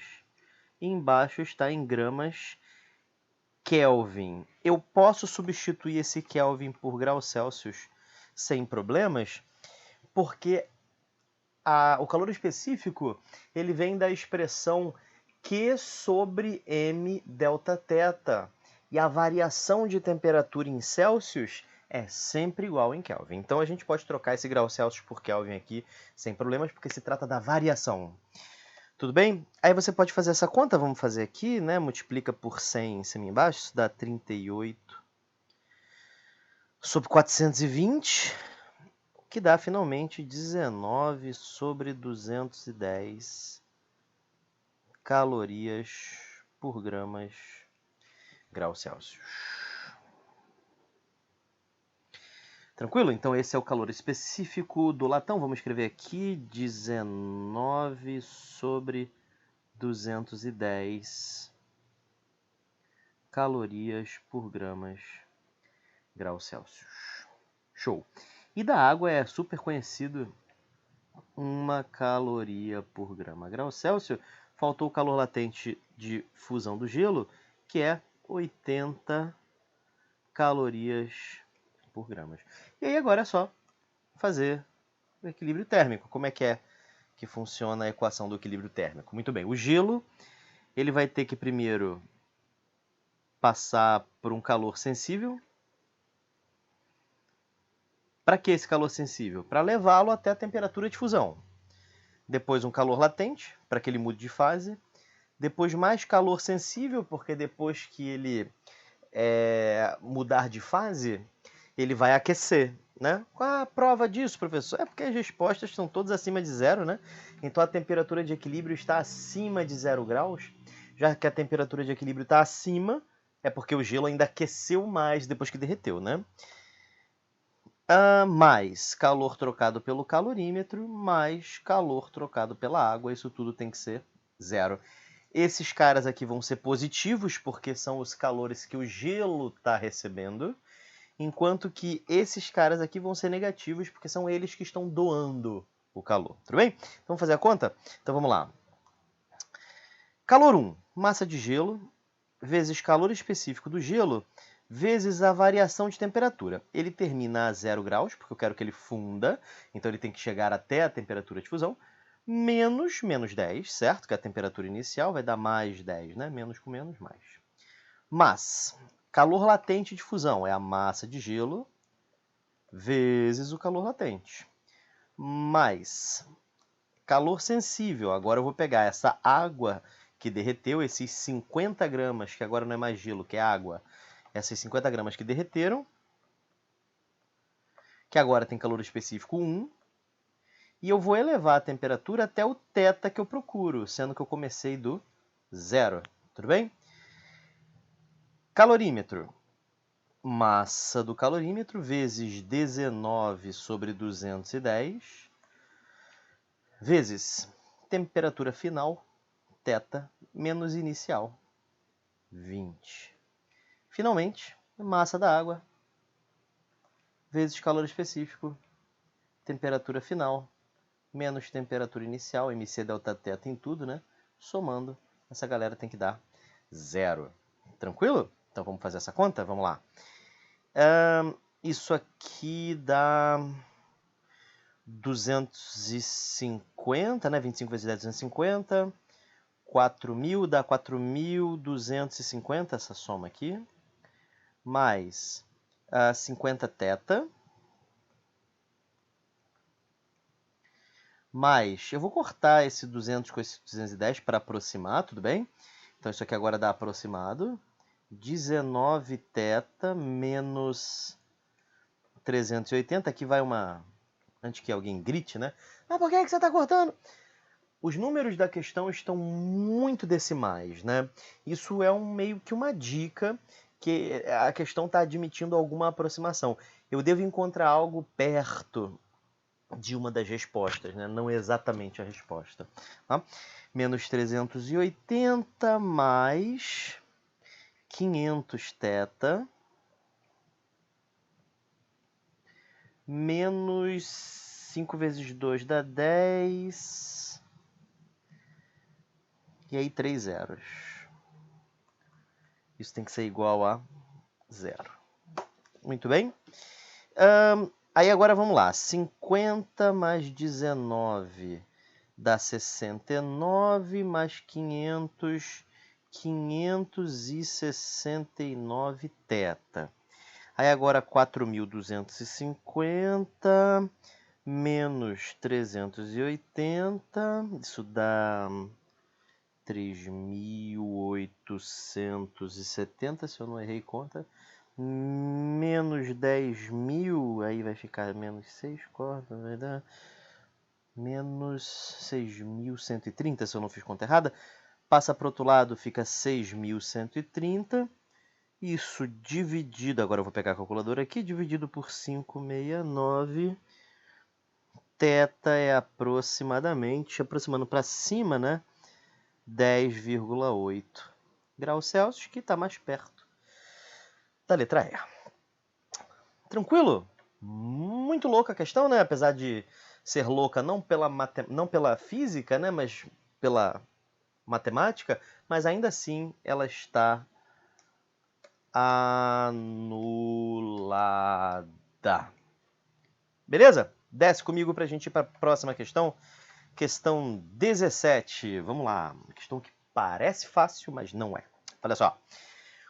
e embaixo está em gramas Kelvin. Eu posso substituir esse Kelvin por graus Celsius sem problemas, porque o calor específico ele vem da expressão Q sobre M delta θ. E a variação de temperatura em Celsius é sempre igual em Kelvin. Então a gente pode trocar esse grau Celsius por Kelvin aqui sem problemas, porque se trata da variação. Tudo bem? Aí você pode fazer essa conta, vamos fazer aqui, né? Multiplica por 100 em cima e embaixo, isso dá 38 sobre 420, que dá finalmente 19 sobre 210 calorias por graus Celsius. Tranquilo? Então esse é o calor específico do latão. Vamos escrever aqui 19 sobre 210 calorias por graus Celsius. Show! E da água é super conhecido 1 caloria por grau Celsius. Faltou o calor latente de fusão do gelo, que é 80 calorias por gramas. E aí agora é só fazer o equilíbrio térmico. Como é que funciona a equação do equilíbrio térmico? Muito bem, o gelo ele vai ter que primeiro passar por um calor sensível. Para que esse calor sensível? Para levá-lo até a temperatura de fusão. Depois um calor latente, para que ele mude de fase. Depois mais calor sensível, porque depois que ele mudar de fase, ele vai aquecer, né? Qual a prova disso, professor? É porque as respostas estão todas acima de zero, né? Então a temperatura de equilíbrio está acima de 0 graus. Já que a temperatura de equilíbrio está acima, é porque o gelo ainda aqueceu mais depois que derreteu, né? Mais calor trocado pelo calorímetro, mais calor trocado pela água, isso tudo tem que ser zero. Esses caras aqui vão ser positivos, porque são os calores que o gelo está recebendo, enquanto que esses caras aqui vão ser negativos, porque são eles que estão doando o calor. Tudo bem? Então vamos fazer a conta? Então vamos lá. Calor 1, massa de gelo, vezes calor específico do gelo, vezes a variação de temperatura. Ele termina a 0 graus, porque eu quero que ele funda, então ele tem que chegar até a temperatura de fusão, menos 10, certo? Que é a temperatura inicial vai dar mais 10, né? Menos com menos, mais. Mas, calor latente de fusão é a massa de gelo vezes o calor latente. Mais, calor sensível. Agora eu vou pegar essa água que derreteu, esses 50 gramas, que agora não é mais gelo, que é água, essas 50 gramas que derreteram, que agora tem calor específico 1, e eu vou elevar a temperatura até o θ que eu procuro, sendo que eu comecei do 0. Tudo bem? Calorímetro. Massa do calorímetro vezes 19 sobre 210, vezes temperatura final, θ, menos inicial, 20. Finalmente, massa da água, vezes calor específico, temperatura final, menos temperatura inicial, MC delta θ em tudo, né? Somando, essa galera tem que dar 0. Tranquilo? Então vamos fazer essa conta? Vamos lá. Isso aqui dá 250, né? 25 vezes 10, 250. 4.000 dá 4.250, essa soma aqui. Mais 50 θ. Mais, eu vou cortar esse 200 com esse 210 para aproximar, tudo bem? Então isso aqui agora dá aproximado. 19 θ menos 380. Aqui vai uma... Antes que alguém grite, né? Ah, por que você está cortando? Os números da questão estão muito decimais, né? Isso é meio que uma dica que a questão está admitindo alguma aproximação. Eu devo encontrar algo perto de uma das respostas, né? Não exatamente a resposta. Tá? Menos 380 mais 500 θ menos 5 vezes 2 dá 10. E aí 3 zeros. Isso tem que ser igual a 0. Muito bem. Aí agora vamos lá. 50 mais 19 dá 69 mais 500, 569 θ. Aí agora 4.250 menos 380, isso dá 3.870, se eu não errei conta, menos 10.000, aí vai ficar menos 6, corta, vai dar menos 6.130, se eu não fiz conta errada. Passa para o outro lado, fica 6.130. Isso dividido, agora eu vou pegar a calculadora aqui, dividido por 569, θ é aproximando para cima, né? 10,8 graus Celsius, que está mais perto da letra E. Tranquilo? Muito louca a questão, né? Apesar de ser louca não pela física, né? Mas pela matemática, mas ainda assim ela está anulada. Beleza? Desce comigo para a gente ir para a próxima questão. Questão 17. Vamos lá. Uma questão que parece fácil, mas não é. Olha só.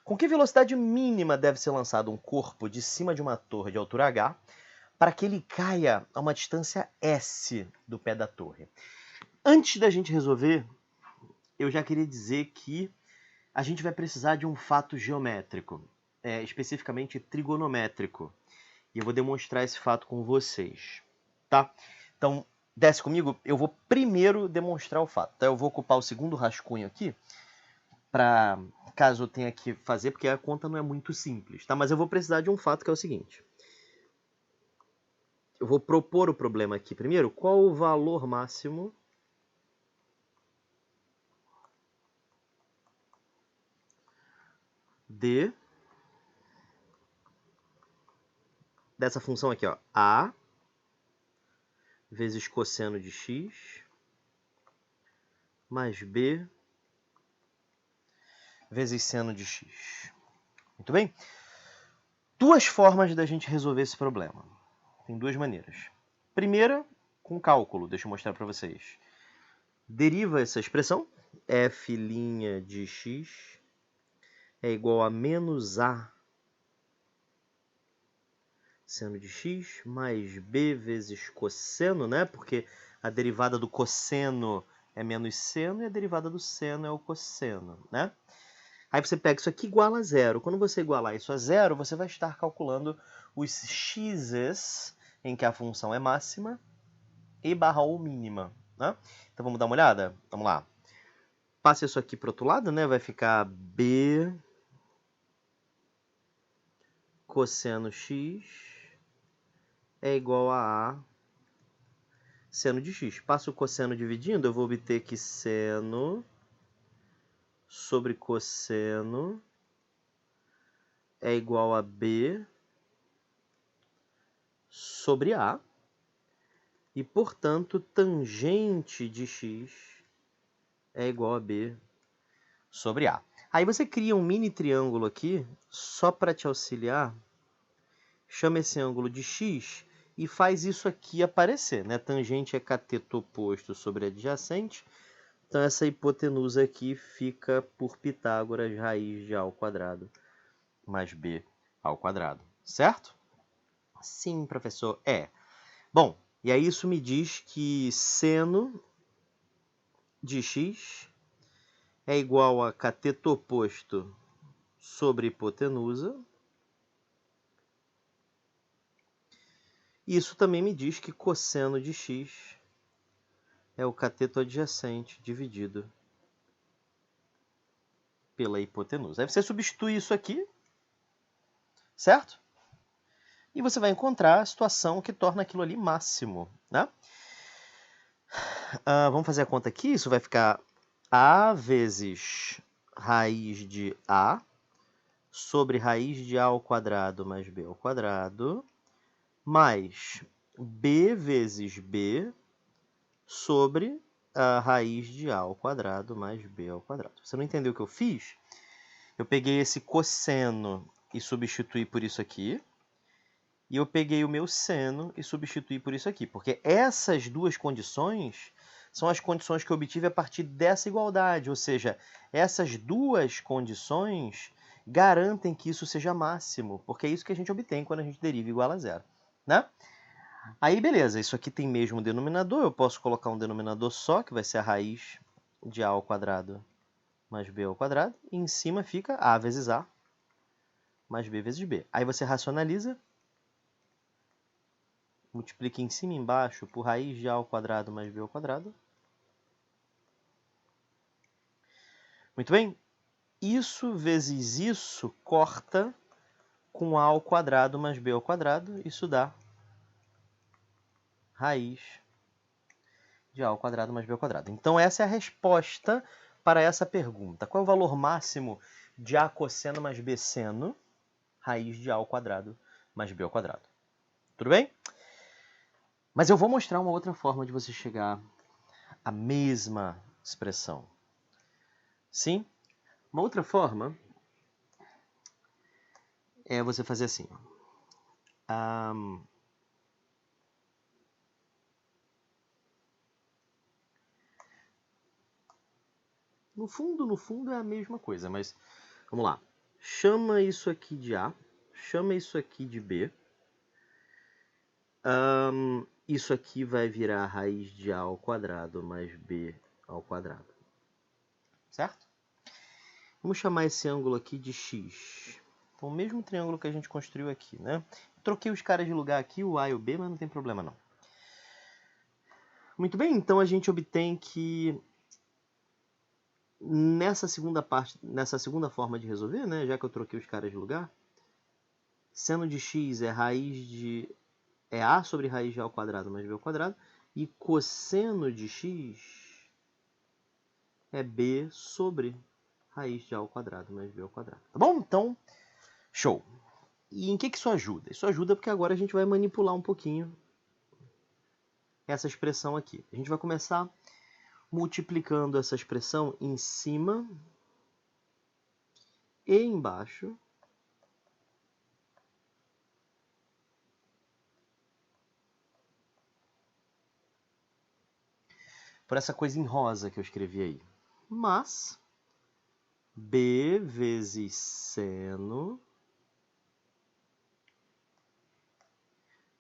Com que velocidade mínima deve ser lançado um corpo de cima de uma torre de altura H para que ele caia a uma distância S do pé da torre? Antes da gente resolver, eu já queria dizer que a gente vai precisar de um fato geométrico, especificamente trigonométrico. E eu vou demonstrar esse fato com vocês, tá? Então, desce comigo, eu vou primeiro demonstrar o fato. Tá? Eu vou ocupar o segundo rascunho aqui, para caso eu tenha que fazer, porque a conta não é muito simples, tá? Mas eu vou precisar de um fato que é o seguinte. Eu vou propor o problema aqui primeiro. Qual o valor máximo dessa função aqui, ó, A vezes cosseno de x mais B vezes seno de x. Muito bem? Duas formas da gente resolver esse problema. Tem duas maneiras. Primeira, com cálculo. Deixa eu mostrar para vocês. Deriva essa expressão, f' de x é igual a menos A seno de x mais B vezes cosseno, né? Porque a derivada do cosseno é menos seno e a derivada do seno é o cosseno, né? Aí você pega isso aqui igual a zero. Quando você igualar isso a zero, você vai estar calculando os x's em que a função é máxima e barra ou mínima, né? Então vamos dar uma olhada? Vamos lá. Passa isso aqui para o outro lado, né? Vai ficar B cosseno x é igual a A seno de x. Passo o cosseno dividindo, eu vou obter que seno sobre cosseno é igual a B sobre A. E, portanto, tangente de x é igual a B sobre A. Aí você cria um mini triângulo aqui, só para te auxiliar. Chama esse ângulo de x e faz isso aqui aparecer, né? Tangente é cateto oposto sobre adjacente. Então, essa hipotenusa aqui fica por Pitágoras, raiz de A ao quadrado mais B ao quadrado. Certo? Sim, professor. Bom, e aí isso me diz que seno de x é igual a cateto oposto sobre hipotenusa. Isso também me diz que cosseno de x é o cateto adjacente dividido pela hipotenusa. Aí você substitui isso aqui, certo? E você vai encontrar a situação que torna aquilo ali máximo, né? Vamos fazer a conta aqui. Isso vai ficar A vezes raiz de A sobre raiz de A ao quadrado mais B ao quadrado, mais B vezes B sobre a raiz de A ao quadrado mais B ao quadrado. Você não entendeu o que eu fiz? Eu peguei esse cosseno e substituí por isso aqui. E eu peguei o meu seno e substituí por isso aqui. Porque essas duas condições são as condições que eu obtive a partir dessa igualdade. Ou seja, essas duas condições garantem que isso seja máximo. Porque é isso que a gente obtém quando a gente deriva igual a zero, né? Aí, beleza. Isso aqui tem mesmo denominador. Eu posso colocar um denominador só, que vai ser a raiz de A ao quadrado mais B ao quadrado. E em cima fica A vezes A mais B vezes B. Aí você racionaliza. Multiplica em cima e embaixo por raiz de A ao quadrado mais B ao quadrado. Muito bem. Isso vezes isso corta com A ao quadrado mais B ao quadrado. Isso dá raiz de A ao quadrado mais B ao quadrado. Então essa é a resposta para essa pergunta. Qual é o valor máximo de A cosseno mais B seno? Raiz de A ao quadrado mais B ao quadrado. Tudo bem? Mas eu vou mostrar uma outra forma de você chegar à mesma expressão. Sim? Uma outra forma é você fazer assim. No fundo é a mesma coisa, mas vamos lá. Chama isso aqui de A, chama isso aqui de B. Isso aqui vai virar a raiz de A ao quadrado mais B ao quadrado. Certo? Vamos chamar esse ângulo aqui de X. Então, o mesmo triângulo que a gente construiu aqui, né? Troquei os caras de lugar aqui, o A e o B, mas não tem problema não. Muito bem, então a gente obtém que nessa segunda forma de resolver, né, já que eu troquei os caras de lugar, seno de x é a sobre raiz de a ao quadrado mais b ao quadrado, e cosseno de x é b sobre raiz de a ao quadrado mais b ao quadrado. Tá bom? Então, show. E em que isso ajuda? Isso ajuda porque agora a gente vai manipular um pouquinho essa expressão aqui. A gente vai começar multiplicando essa expressão em cima e embaixo por essa coisa em rosa que eu escrevi aí. Mas B vezes seno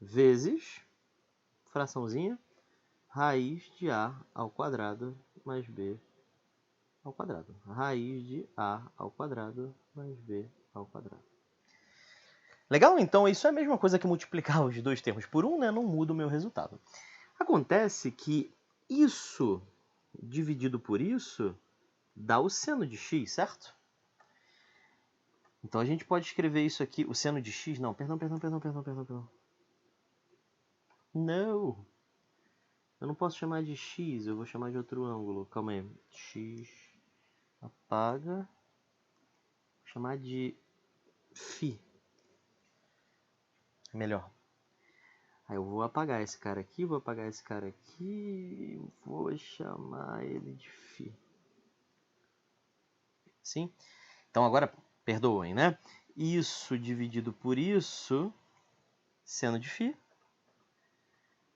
vezes fraçãozinha raiz de A ao quadrado mais B ao quadrado. Raiz de A ao quadrado mais B ao quadrado. Legal? Então isso é a mesma coisa que multiplicar os dois termos por um, né? Não muda o meu resultado. Acontece que isso dividido por isso dá o seno de x, certo? Então a gente pode escrever isso aqui, o seno de x, não, perdão. Não, eu não posso chamar de x, eu vou chamar de outro ângulo, calma aí, x, apaga, vou chamar de φ, melhor. Aí eu vou apagar esse cara aqui, vou apagar esse cara aqui, vou chamar ele de φ. Sim? Então agora, perdoem, né? Isso dividido por isso, seno de φ.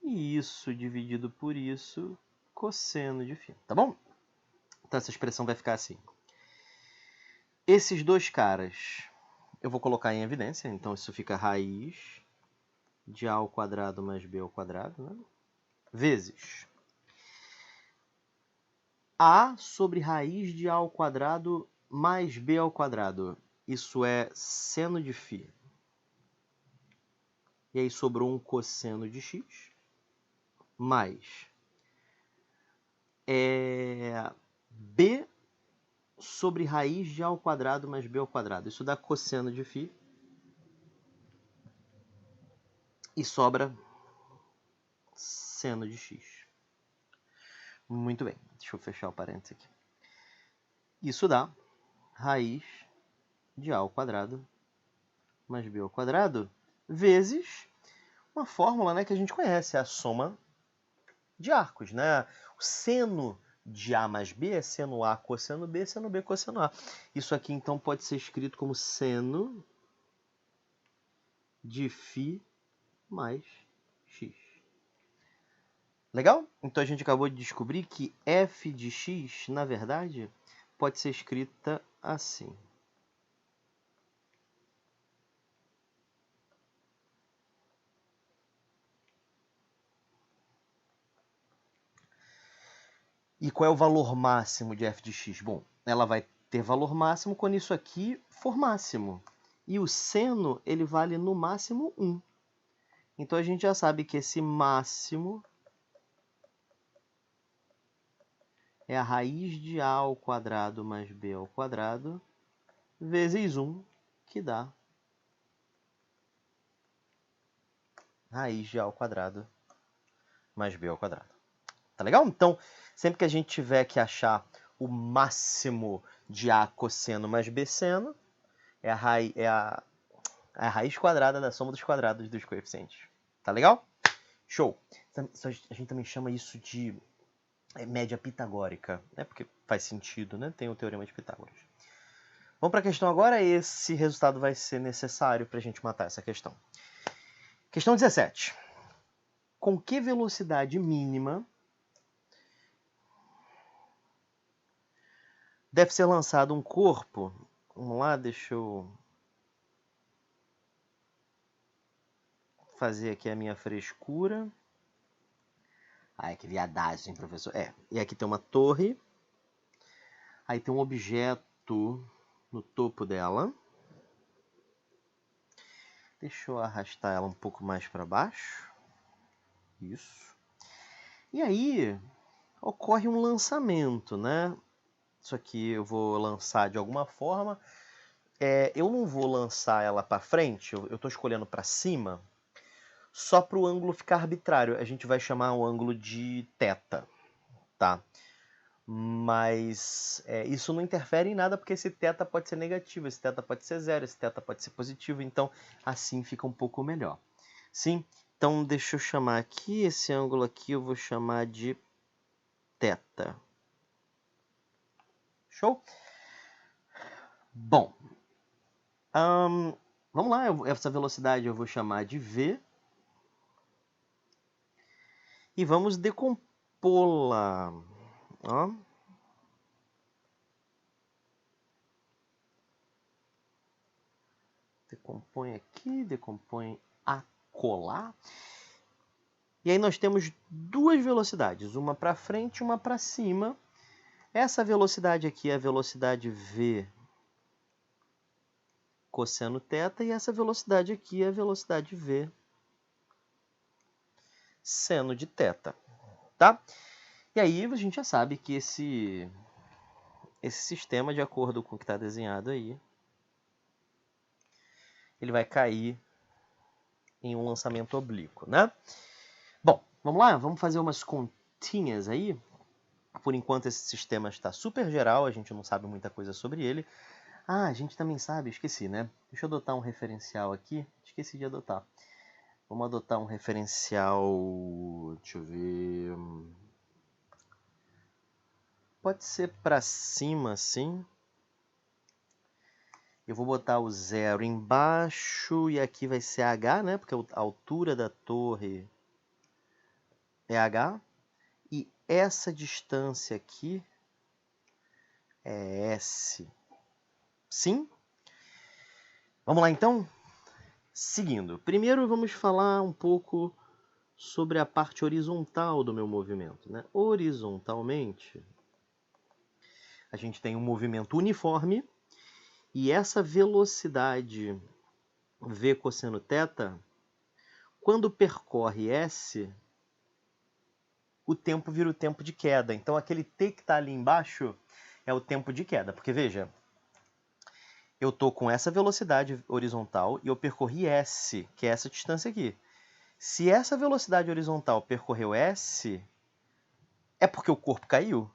E isso dividido por isso, cosseno de φ. Tá bom? Então essa expressão vai ficar assim. Esses dois caras eu vou colocar em evidência. Então isso fica raiz de A ao quadrado mais B ao quadrado, né? Vezes A sobre raiz de A ao quadrado mais B ao quadrado. Isso é seno de φ. E aí sobrou um cosseno de x. Mais B sobre raiz de A ao quadrado mais B ao quadrado. Isso dá cosseno de φ. E sobra seno de x. Muito bem. Deixa eu fechar o parênteses aqui. Isso dá raiz de A ao quadrado mais B ao quadrado vezes uma fórmula, né, que a gente conhece, a soma de arcos, né? O seno de A mais B é seno A cosseno B cosseno A. Isso aqui, então, pode ser escrito como seno de φ mais x. Legal? Então, a gente acabou de descobrir que f de x, na verdade, pode ser escrita assim. E qual é o valor máximo de f de x? Bom, ela vai ter valor máximo quando isso aqui for máximo. E o seno, ele vale no máximo 1. Então, a gente já sabe que esse máximo é a raiz de a ao quadrado mais b ao quadrado vezes 1, que dá raiz de a ao quadrado mais b ao quadrado. Tá legal? Então, sempre que a gente tiver que achar o máximo de a cosseno mais b seno, é a raiz quadrada da soma dos quadrados dos coeficientes. Tá legal? Show! A gente também chama isso de média pitagórica, né? Porque faz sentido, né? Tem o teorema de Pitágoras. Vamos para a questão agora. Esse resultado vai ser necessário para a gente matar essa questão. Questão 17. Com que velocidade mínima deve ser lançado um corpo? Vamos lá, deixa eu fazer aqui a minha frescura. Ai, que viadagem, hein, professor? E aqui tem uma torre. Aí tem um objeto no topo dela. Deixa eu arrastar ela um pouco mais para baixo. Isso. E aí ocorre um lançamento, né? Isso aqui eu vou lançar de alguma forma. Eu não vou lançar ela para frente, eu estou escolhendo para cima, só para o ângulo ficar arbitrário. A gente vai chamar o ângulo de θ, tá? Mas isso não interfere em nada, porque esse θ pode ser negativo, esse θ pode ser zero, esse θ pode ser positivo, então assim fica um pouco melhor. Sim? Então deixa eu chamar aqui, esse ângulo aqui eu vou chamar de θ. Show? Bom, vamos lá, essa velocidade eu vou chamar de v. E vamos decompô-la. Ó. Decompõe aqui, decompõe acolá. E aí nós temos duas velocidades, uma para frente e uma para cima. Essa velocidade aqui é a velocidade v cosseno θ, e essa velocidade aqui é a velocidade v seno de θ, tá? E aí a gente já sabe que esse sistema, de acordo com o que está desenhado aí, ele vai cair em um lançamento oblíquo, né? Bom, vamos lá? Vamos fazer umas continhas aí. Por enquanto esse sistema está super geral, a gente não sabe muita coisa sobre ele. Ah, a gente também sabe, esqueci, né? Deixa eu adotar um referencial aqui. Esqueci de adotar. Vamos adotar um referencial... Deixa eu ver... Pode ser para cima, assim. Eu vou botar o 0 embaixo e aqui vai ser h, né? Porque a altura da torre é h. E essa distância aqui é S. Sim? Vamos lá, então? Seguindo. Primeiro vamos falar um pouco sobre a parte horizontal do meu movimento, né? Horizontalmente, a gente tem um movimento uniforme e essa velocidade v cosseno θ, quando percorre S, o tempo vira o tempo de queda. Então, aquele t que está ali embaixo é o tempo de queda. Porque, veja, eu estou com essa velocidade horizontal e eu percorri S, que é essa distância aqui. Se essa velocidade horizontal percorreu S, é porque o corpo caiu,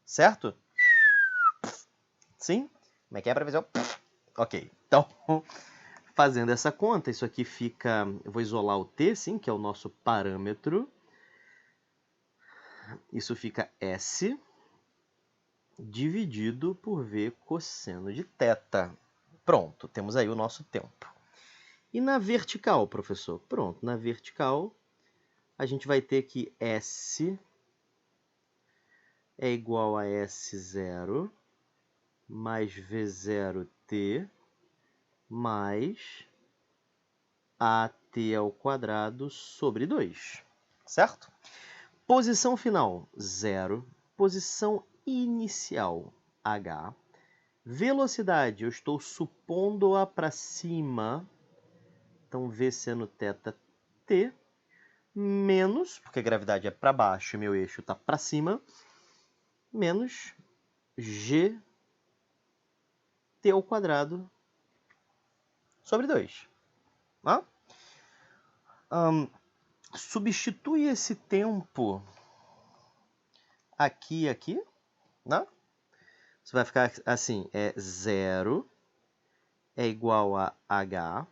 certo? Sim? Como é que é, professor? Ok, então, fazendo essa conta, isso aqui fica... Eu vou isolar o t, sim, que é o nosso parâmetro. Isso fica S dividido por V cosseno de θ. Pronto, temos aí o nosso tempo. E na vertical, professor? Pronto, na vertical a gente vai ter que S é igual a S0 mais V0t mais AT ao quadrado sobre 2, certo? Posição final, 0. posição inicial, H. Velocidade, eu estou supondo-a para cima, então V seno θ, T, menos, porque a gravidade é para baixo e meu eixo está para cima, menos G T ao quadrado sobre 2. Tá? Substitui esse tempo aqui e aqui, né? Você vai ficar assim, 0 é igual a H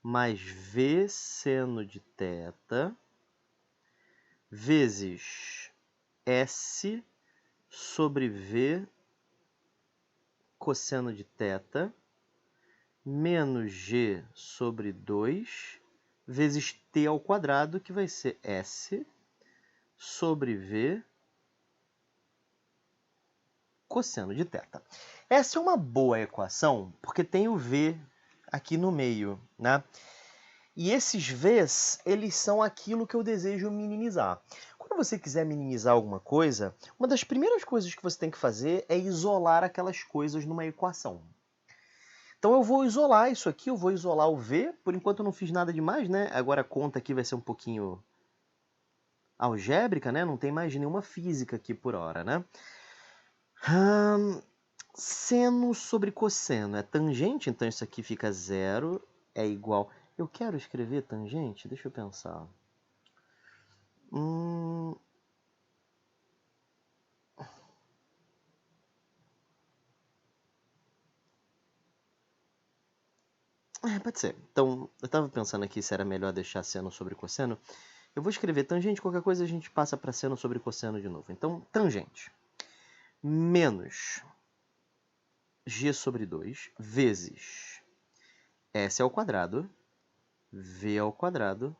mais V seno de θ vezes S sobre V cosseno de θ menos G sobre 2 vezes T ao quadrado, que vai ser S sobre V cosseno de θ. Essa é uma boa equação, porque tem o V aqui no meio, né? E esses V's, eles são aquilo que eu desejo minimizar. Quando você quiser minimizar alguma coisa, uma das primeiras coisas que você tem que fazer é isolar aquelas coisas numa equação. Então eu vou isolar isso aqui, eu vou isolar o V. Por enquanto eu não fiz nada demais, né? Agora a conta aqui vai ser um pouquinho algébrica, né? Não tem mais nenhuma física aqui por hora, né? Seno sobre cosseno é tangente, então isso aqui fica 0, é igual... Eu quero escrever tangente? Deixa eu pensar. Pode ser. Então, eu estava pensando aqui se era melhor deixar seno sobre cosseno. Eu vou escrever tangente, qualquer coisa a gente passa para seno sobre cosseno de novo. Então, tangente menos G sobre 2 vezes S ao quadrado, V ao quadrado,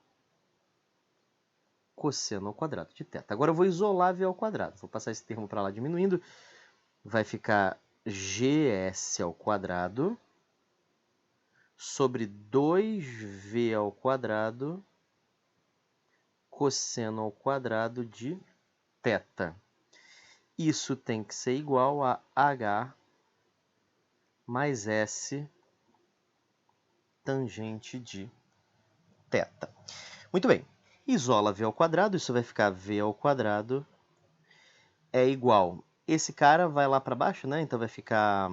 cosseno ao quadrado de θ. Agora eu vou isolar V ao quadrado. Vou passar esse termo para lá diminuindo. Vai ficar GS ao quadrado sobre 2V ao quadrado cosseno ao quadrado de θ. Isso tem que ser igual a H mais S tangente de θ. Muito bem. Isola V ao quadrado, isso vai ficar V ao quadrado é igual... Esse cara vai lá para baixo, né? Então vai ficar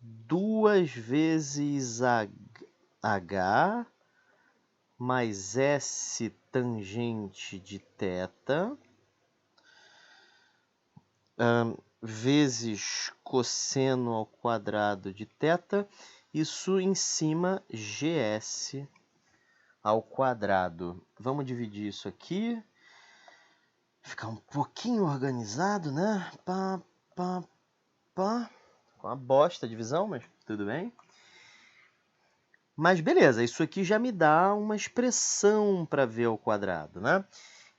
2 vezes H mais S tangente de θ vezes cosseno ao quadrado de θ, isso em cima GS ao quadrado. Vamos dividir isso aqui, ficar um pouquinho organizado, né? Uma bosta a divisão, mas tudo bem. Mas beleza, isso aqui já me dá uma expressão para V ao quadrado, né?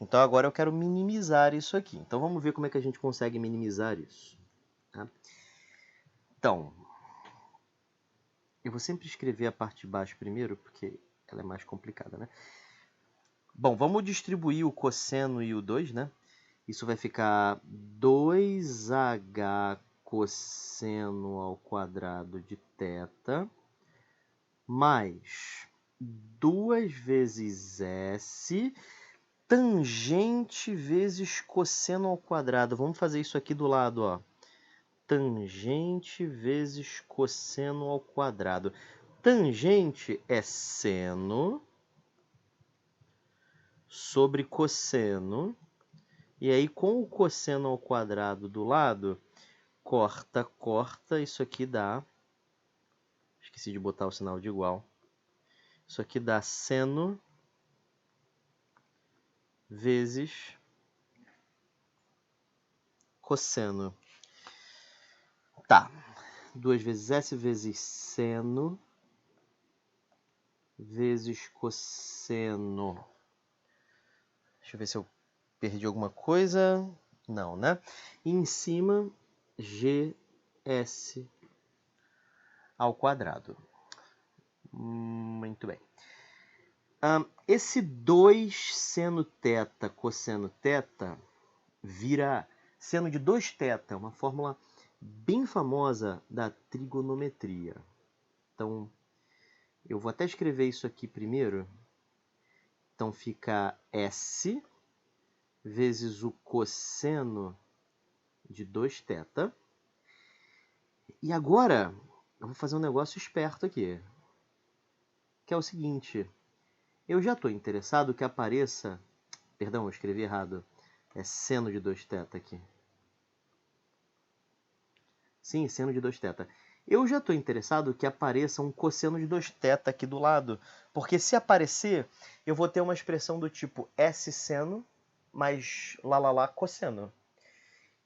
Então agora eu quero minimizar isso aqui. Então vamos ver como é que a gente consegue minimizar isso. Tá? Então, eu vou sempre escrever a parte de baixo primeiro, porque ela é mais complicada, né? Bom, vamos distribuir o cosseno e o 2, né? Isso vai ficar 2H cosseno ao quadrado de θ mais 2 vezes S tangente vezes cosseno ao quadrado. Vamos fazer isso aqui do lado, ó. Tangente vezes cosseno ao quadrado. Tangente é seno sobre cosseno. E aí, com o cosseno ao quadrado do lado, corta, corta. Isso aqui dá... Esqueci de botar o sinal de igual. Isso aqui dá seno vezes cosseno. Tá. 2 vezes S vezes seno vezes cosseno. Deixa eu ver se eu perdi alguma coisa. Não, né? E em cima, GS ao quadrado. Muito bem. Esse 2 seno θ cosseno θ vira seno de 2θ, uma fórmula bem famosa da trigonometria. Então, eu vou até escrever isso aqui primeiro. Então, fica S vezes o cosseno de 2θ. E agora, eu vou fazer um negócio esperto aqui, que é o seguinte. Eu já estou interessado que apareça... Perdão, eu escrevi errado. É seno de 2θ aqui. Sim, seno de 2θ. Eu já estou interessado que apareça um cosseno de 2θ aqui do lado. Porque se aparecer, eu vou ter uma expressão do tipo S seno mais lá cosseno.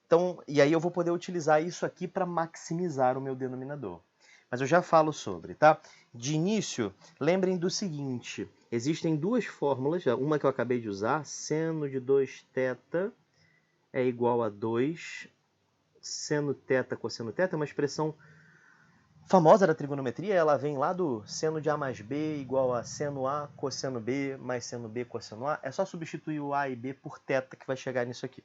Então, e aí eu vou poder utilizar isso aqui para maximizar o meu denominador. Mas eu já falo sobre, tá? De início, lembrem do seguinte. Existem duas fórmulas. Uma que eu acabei de usar. Seno de 2θ é igual a 2 seno θ cosseno θ. É uma expressão famosa da trigonometria. Ela vem lá do seno de A mais B igual a seno A cosseno B mais seno B cosseno A. É só substituir o A e B por θ que vai chegar nisso aqui.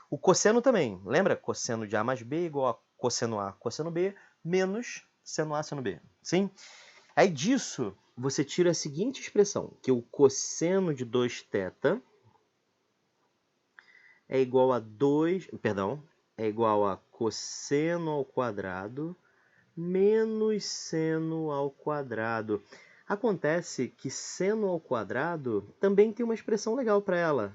O cosseno também, lembra? Cosseno de A mais B igual a cosseno A, cosseno B, menos seno A, seno B. Sim? Aí disso, você tira a seguinte expressão, que o cosseno de 2θ é igual a é igual a cosseno ao quadrado menos seno ao quadrado. Acontece que seno ao quadrado também tem uma expressão legal para ela.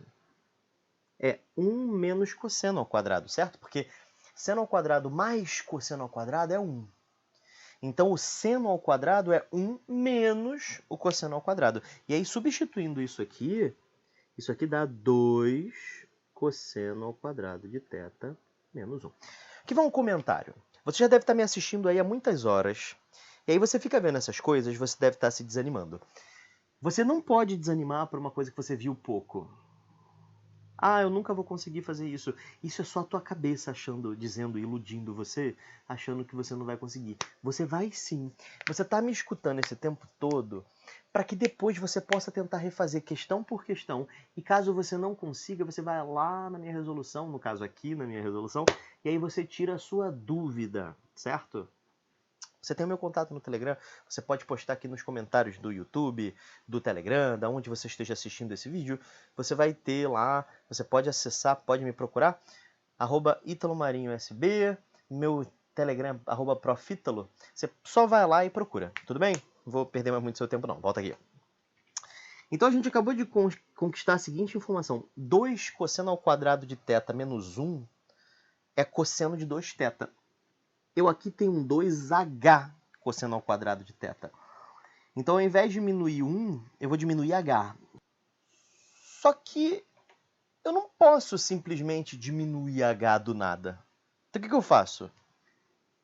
É 1 menos cosseno ao quadrado, certo? Porque seno ao quadrado mais cosseno ao quadrado é 1. Então, o seno ao quadrado é 1 menos o cosseno ao quadrado. E aí, substituindo isso aqui dá 2 cosseno ao quadrado de θ menos 1. Aqui vai um comentário. Você já deve estar me assistindo aí há muitas horas. E aí você fica vendo essas coisas, você deve estar se desanimando. Você não pode desanimar por uma coisa que você viu pouco. Ah, eu nunca vou conseguir fazer isso. Isso é só a tua cabeça dizendo, iludindo você, achando que você não vai conseguir. Você vai sim. Você está me escutando esse tempo todo para que depois você possa tentar refazer questão por questão. E caso você não consiga, você vai lá na minha resolução, no caso aqui na minha resolução, e aí você tira a sua dúvida, certo? Você tem o meu contato no Telegram, você pode postar aqui nos comentários do YouTube, do Telegram, da onde você esteja assistindo esse vídeo. Você vai ter lá, você pode acessar, pode me procurar, @italomarinhosb, meu Telegram, @profitalo. Você só vai lá e procura, tudo bem? Não vou perder mais muito seu tempo não, volta aqui. Então a gente acabou de conquistar a seguinte informação. 2 cosseno ao quadrado de θ menos 1 é cosseno de 2θ. Eu aqui tenho um 2h cosseno ao quadrado de θ. Então, ao invés de diminuir 1, eu vou diminuir h. Só que eu não posso simplesmente diminuir h do nada. Então, o que eu faço?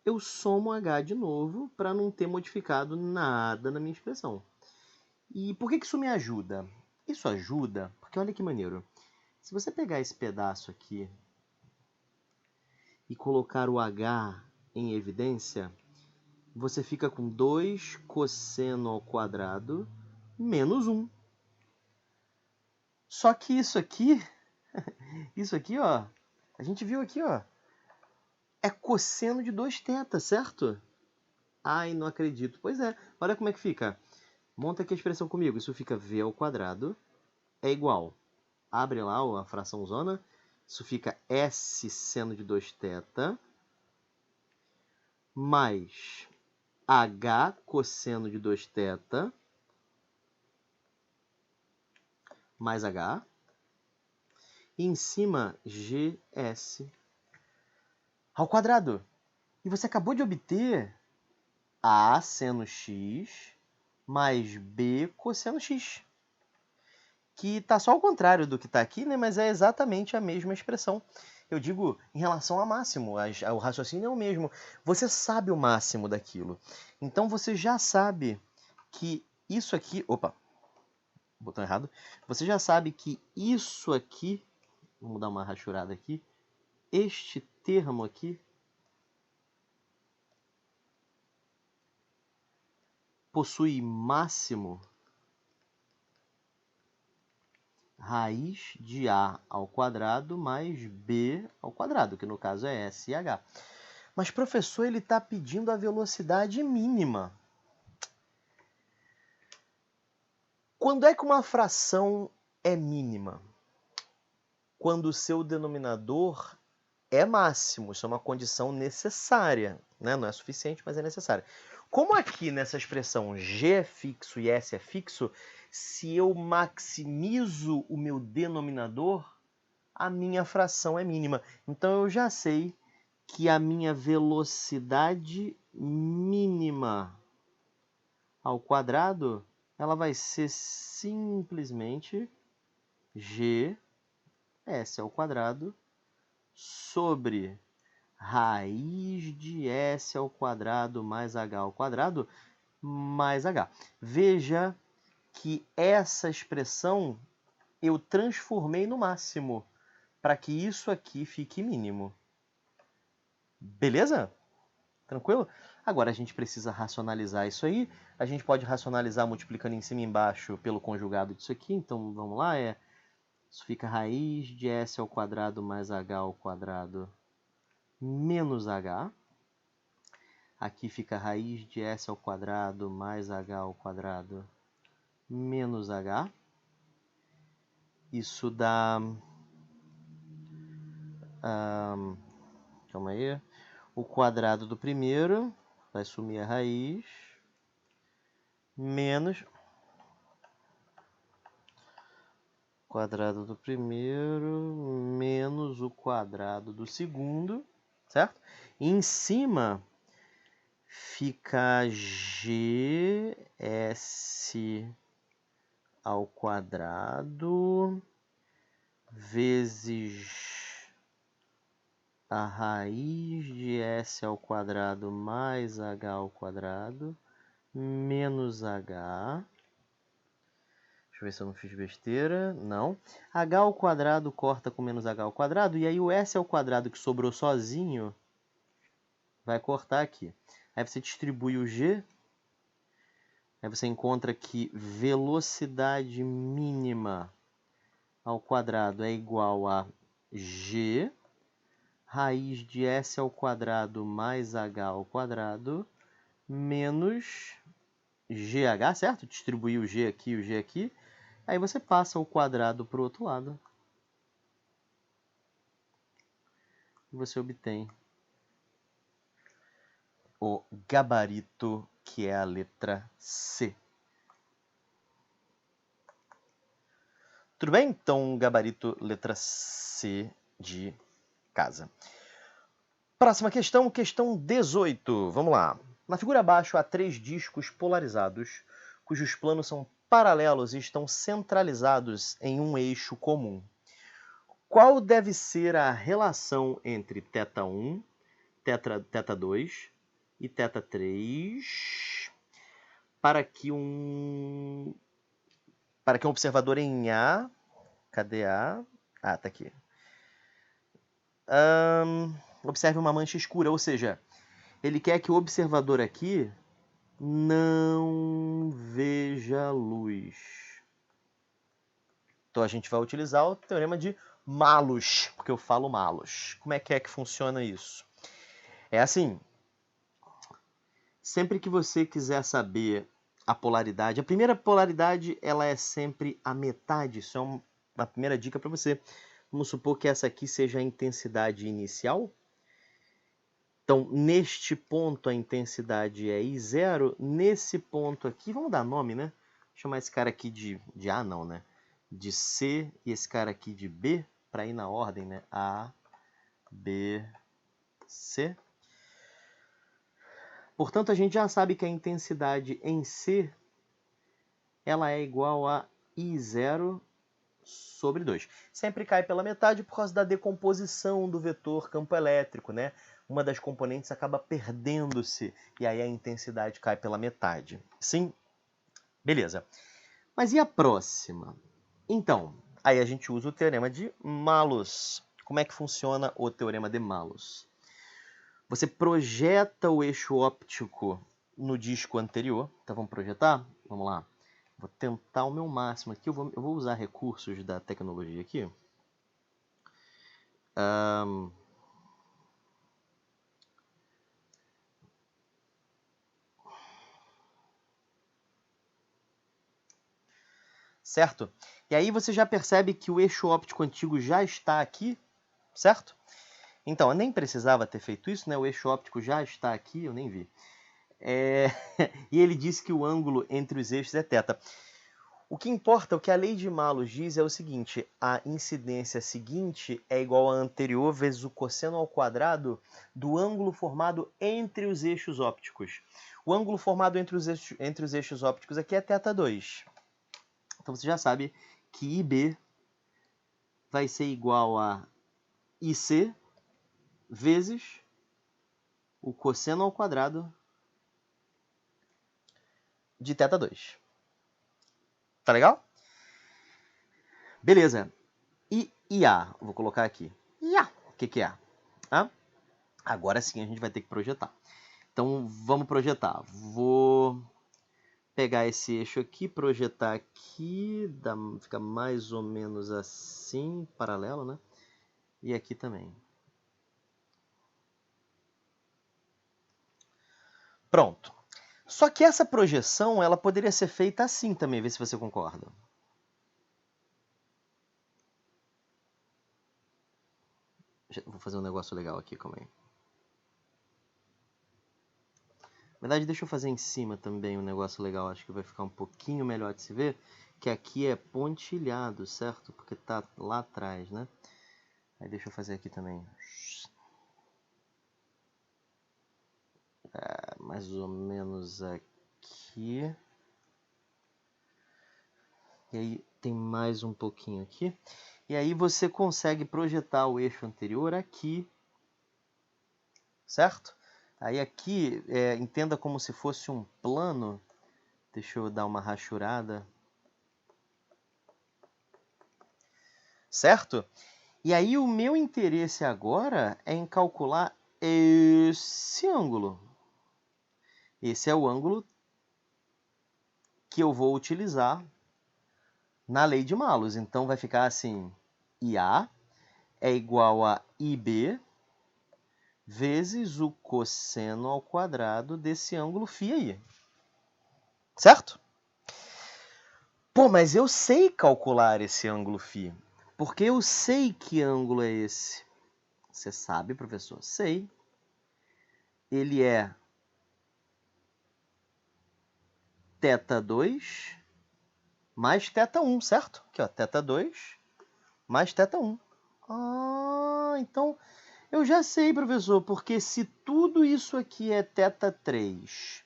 Eu somo h de novo para não ter modificado nada na minha expressão. E por que isso me ajuda? Isso ajuda porque, olha que maneiro. Se você pegar esse pedaço aqui e colocar o h em evidência, você fica com 2 cosseno ao quadrado menos 1. Só que isso aqui, ó, a gente viu aqui, ó, é cosseno de 2θ, certo? Ai, não acredito. Pois é, olha como é que fica. Monta aqui a expressão comigo. Isso fica v ao quadrado é igual. Abre lá a fração zona. Isso fica s seno de 2θ mais h cosseno de 2θ mais h, e em cima gs ao quadrado. E você acabou de obter a seno x mais b cosseno x, que está só ao contrário do que está aqui, né? Mas é exatamente a mesma expressão. Eu digo em relação a máximo, o raciocínio é o mesmo. Você sabe o máximo daquilo. Então você já sabe que isso aqui... Opa! Botão errado. Você já sabe que isso aqui... Vamos dar uma rachurada aqui. Este termo aqui possui máximo raiz de A ao quadrado mais B ao quadrado, que no caso é SH. Mas, professor, ele está pedindo a velocidade mínima. Quando é que uma fração é mínima? Quando o seu denominador é máximo. Isso é uma condição necessária, né? Não é suficiente, mas é necessária. Como aqui nessa expressão G é fixo e S é fixo, se eu maximizo o meu denominador, a minha fração é mínima. Então eu já sei que a minha velocidade mínima ao quadrado, ela vai ser simplesmente G S ao quadrado sobre raiz de S ao quadrado mais H ao quadrado mais H. Veja que essa expressão eu transformei no máximo para que isso aqui fique mínimo. Beleza? Tranquilo? Agora a gente precisa racionalizar isso aí. A gente pode racionalizar multiplicando em cima e embaixo pelo conjugado disso aqui. Então vamos lá, isso fica raiz de S ao quadrado mais H ao quadrado menos H. Aqui fica raiz de S ao quadrado mais H ao quadrado menos H. Isso dá... calma aí. O quadrado do primeiro vai sumir a raiz menos... quadrado do primeiro menos o quadrado do segundo, certo? E em cima fica GS ao quadrado vezes a raiz de S ao quadrado mais H ao quadrado menos H. Deixa eu ver se eu não fiz besteira. Não. H ao quadrado corta com menos H ao quadrado. E aí o S ao quadrado que sobrou sozinho vai cortar aqui. Aí você distribui o G. Aí você encontra que velocidade mínima ao quadrado é igual a G raiz de S ao quadrado mais H ao quadrado menos GH, certo? Distribuir o G aqui e o G aqui. Aí você passa o quadrado para o outro lado. E você obtém o gabarito, que é a letra C. Tudo bem? Então, gabarito, letra C de casa. Próxima questão, questão 18. Vamos lá. Na figura abaixo há 3 discos polarizados, cujos planos são paralelos e estão centralizados em um eixo comum. Qual deve ser a relação entre θ1, θ2 e θ3 para que um observador em A... Cadê A? Ah, tá aqui. Observe uma mancha escura, ou seja, ele quer que o observador aqui não veja luz. Então a gente vai utilizar o teorema de Malus, porque eu falo Malus. Como é que funciona isso? É assim, sempre que você quiser saber a polaridade, a primeira polaridade ela é sempre a metade, isso é uma primeira dica para você. Vamos supor que essa aqui seja a intensidade inicial. Então, neste ponto a intensidade é I0, nesse ponto aqui, vamos dar nome, né? Vou chamar esse cara aqui de A, não, né? De C e esse cara aqui de B, para ir na ordem, né? A, B, C. Portanto, a gente já sabe que a intensidade em C ela é igual a I0 sobre 2. Sempre cai pela metade por causa da decomposição do vetor campo elétrico, né? Uma das componentes acaba perdendo-se e aí a intensidade cai pela metade. Sim? Beleza. Mas e a próxima? Então, aí a gente usa o teorema de Malus. Como é que funciona o teorema de Malus? Você projeta o eixo óptico no disco anterior. Então vamos projetar? Vamos lá. Vou tentar o meu máximo aqui. Eu vou usar recursos da tecnologia aqui. Certo? E aí você já percebe que o eixo óptico antigo já está aqui, certo? Então, eu nem precisava ter feito isso, né? O eixo óptico já está aqui, eu nem vi. E ele disse que o ângulo entre os eixos é θ. O que importa, o que a lei de Malus diz é o seguinte: a incidência seguinte é igual à anterior vezes o cosseno ao quadrado do ângulo formado entre os eixos ópticos. O ângulo formado entre os eixos ópticos aqui é θ2. Então você já sabe que IB vai ser igual a IC vezes o cosseno ao quadrado de θ2. Tá legal? Beleza. E IA, vou colocar aqui. IA. O que é? Agora sim a gente vai ter que projetar. Então vamos projetar. Vou pegar esse eixo aqui, projetar aqui, fica mais ou menos assim, paralelo, né? E aqui também. Pronto. Só que essa projeção, ela poderia ser feita assim também, vê se você concorda. Vou fazer um negócio legal aqui, calma aí. Na verdade, deixa eu fazer em cima também um negócio legal, acho que vai ficar um pouquinho melhor de se ver, que aqui é pontilhado, certo? Porque tá lá atrás, né? Aí deixa eu fazer aqui também. Mais ou menos aqui. E aí tem mais um pouquinho aqui. E aí você consegue projetar o eixo anterior aqui, certo? Aí aqui, entenda como se fosse um plano. Deixa eu dar uma rachurada. Certo? E aí o meu interesse agora é em calcular esse ângulo. Esse é o ângulo que eu vou utilizar na lei de Malus. Então vai ficar assim, IA é igual a IB vezes o cosseno ao quadrado desse ângulo φ aí. Certo? Pô, mas eu sei calcular esse ângulo φ. Porque eu sei que ângulo é esse. Você sabe, professor? Sei. Ele é θ2 mais θ1, certo? Aqui, ó, θ2 mais θ1. Ah, então eu já sei, professor, porque se tudo isso aqui é θ3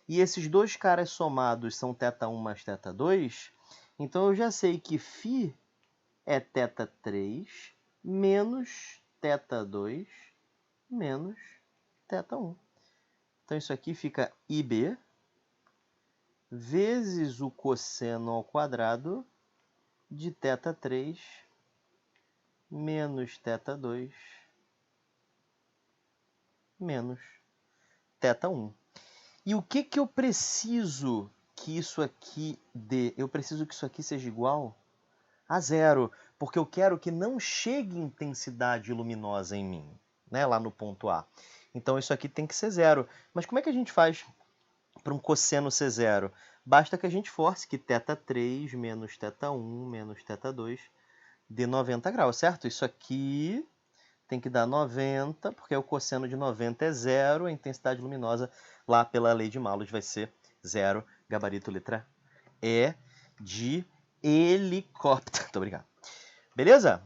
e esses dois caras somados são θ1 mais θ2, então eu já sei que φ é θ3 menos θ2 menos θ1. Então isso aqui fica IB vezes o cosseno ao quadrado de θ3 menos θ2 menos θ1. E o que eu preciso que isso aqui dê? Eu preciso que isso aqui seja igual a zero, porque eu quero que não chegue intensidade luminosa em mim, né, lá no ponto A. Então isso aqui tem que ser zero. Mas como é que a gente faz para um cosseno ser zero? Basta que a gente force que θ3 menos θ1 menos θ2 dê 90 graus, certo? Isso aqui tem que dar 90, porque o cosseno de 90 é zero, a intensidade luminosa lá pela lei de Malus vai ser zero, gabarito letra E de helicóptero. Tô brincando. Beleza?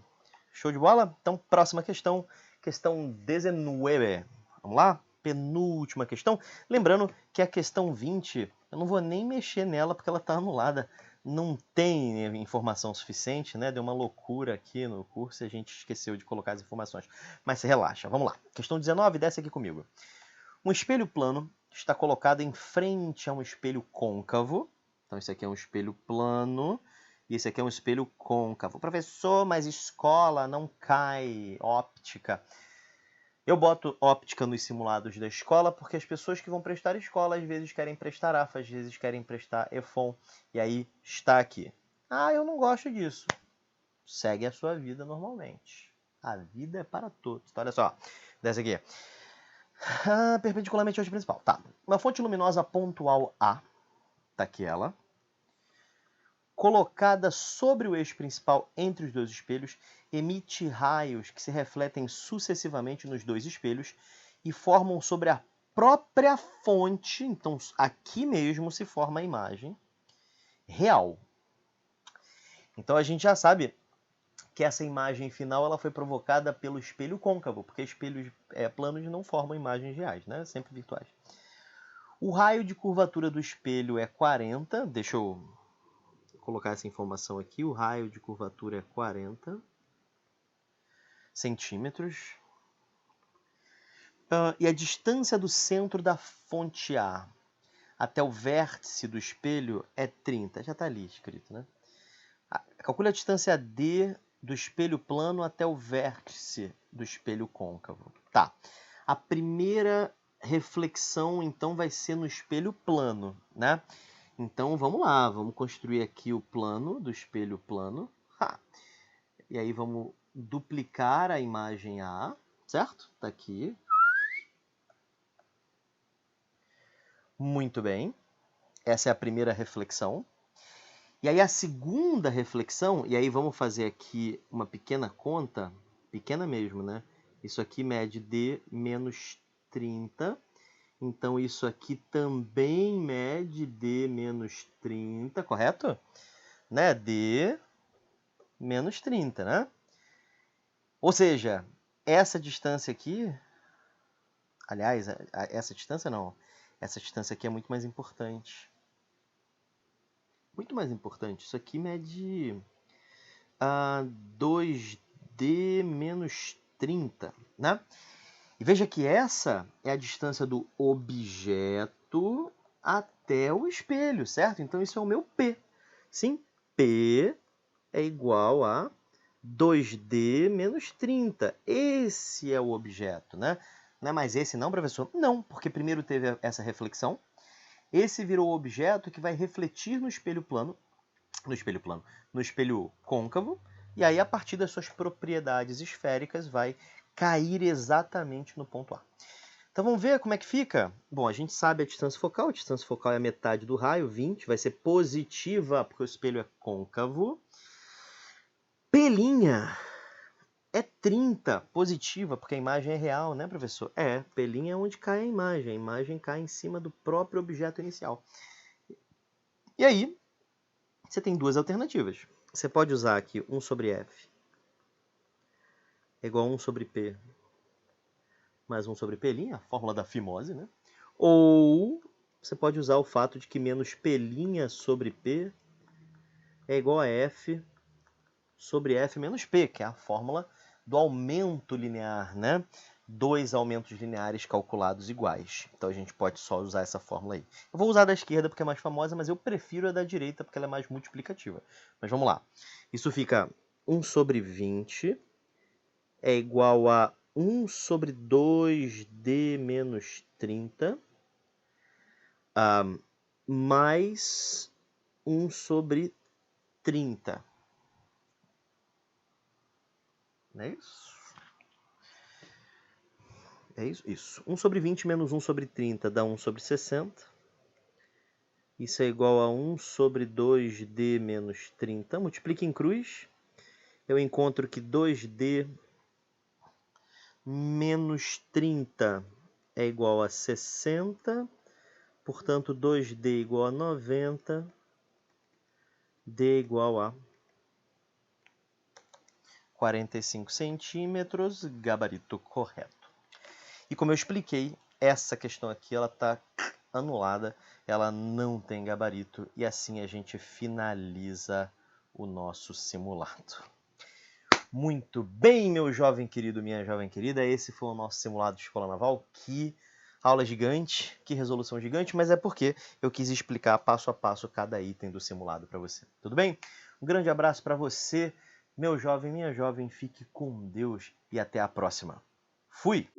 Show de bola? Então, próxima questão, questão 19. Vamos lá? Penúltima questão. Lembrando que a questão 20, eu não vou nem mexer nela porque ela está anulada. Não tem informação suficiente, né? Deu uma loucura aqui no curso e a gente esqueceu de colocar as informações. Mas se relaxa, vamos lá. Questão 19, desce aqui comigo. Um espelho plano está colocado em frente a um espelho côncavo. Então, esse aqui é um espelho plano e esse aqui é um espelho côncavo. Professor, mas escola não cai, óptica. Eu boto óptica nos simulados da escola porque as pessoas que vão prestar escola às vezes querem prestar AFA, às vezes querem prestar EFON, e aí está aqui. Ah, eu não gosto disso. Segue a sua vida normalmente. A vida é para todos. Então, olha só, desce aqui. Perpendicularmente ao eixo principal. Tá. Uma fonte luminosa pontual A, tá aqui ela, colocada sobre o eixo principal entre os dois espelhos, emite raios que se refletem sucessivamente nos dois espelhos e formam sobre a própria fonte. Então, aqui mesmo se forma a imagem real. Então, a gente já sabe que essa imagem final ela foi provocada pelo espelho côncavo, porque espelhos planos não formam imagens reais, né? Sempre virtuais. O raio de curvatura do espelho é 40, deixa eu colocar essa informação aqui, o raio de curvatura é 40 centímetros. E a distância do centro da fonte A até o vértice do espelho é 30. Já está ali escrito, né? Calcule a distância D do espelho plano até o vértice do espelho côncavo. Tá. A primeira reflexão, então, vai ser no espelho plano, né? Então, vamos lá. Vamos construir aqui o plano do espelho plano. E aí, vamos duplicar a imagem A, certo? Tá aqui. Muito bem. Essa é a primeira reflexão. E aí, a segunda reflexão, e aí vamos fazer aqui uma pequena conta, pequena mesmo, né? Isso aqui mede D menos 30. Então, isso aqui também mede D menos 30, correto? Né? D menos 30, né? Ou seja, essa distância aqui... Aliás, essa distância não. Essa distância aqui é muito mais importante. Muito mais importante. Isso aqui mede 2D menos 30, né? E veja que essa é a distância do objeto até o espelho, certo? Então, isso é o meu P. Sim, P é igual a 2D menos 30. Esse é o objeto, né? Não é mais esse não, professor? Não, porque primeiro teve essa reflexão. Esse virou o objeto que vai refletir no espelho côncavo, e aí, a partir das suas propriedades esféricas, vai cair exatamente no ponto A. Então, vamos ver como é que fica? Bom, a gente sabe a distância focal. A distância focal é a metade do raio, 20. Vai ser positiva, porque o espelho é côncavo. Pelinha é 30, positiva, porque a imagem é real, né, professor? Pelinha é onde cai a imagem cai em cima do próprio objeto inicial. E aí, você tem duas alternativas. Você pode usar aqui 1 sobre F é igual a 1 sobre P mais 1 sobre Pelinha, a fórmula da fimose, né? Ou você pode usar o fato de que menos Pelinha sobre P é igual a F sobre F menos P, que é a fórmula do aumento linear, né? Dois aumentos lineares calculados iguais. Então, a gente pode só usar essa fórmula aí. Eu vou usar a da esquerda porque é mais famosa, mas eu prefiro a da direita porque ela é mais multiplicativa. Mas vamos lá. Isso fica 1 sobre 20 é igual a 1 sobre 2D menos 30 mais 1 sobre 30. Não é isso? É isso? Isso. 1 sobre 20 menos 1 sobre 30 dá 1 sobre 60. Isso é igual a 1 sobre 2D menos 30. Multiplica em cruz. Eu encontro que 2D menos 30 é igual a 60. Portanto, 2D igual a 90. D igual a 45 centímetros, gabarito correto. E como eu expliquei, essa questão aqui ela está anulada, ela não tem gabarito, e assim a gente finaliza o nosso simulado. Muito bem, meu jovem querido, minha jovem querida, esse foi o nosso simulado de Escola Naval. Que aula gigante, que resolução gigante, mas é porque eu quis explicar passo a passo cada item do simulado para você. Tudo bem? Um grande abraço para você, meu jovem, minha jovem, fique com Deus e até a próxima. Fui!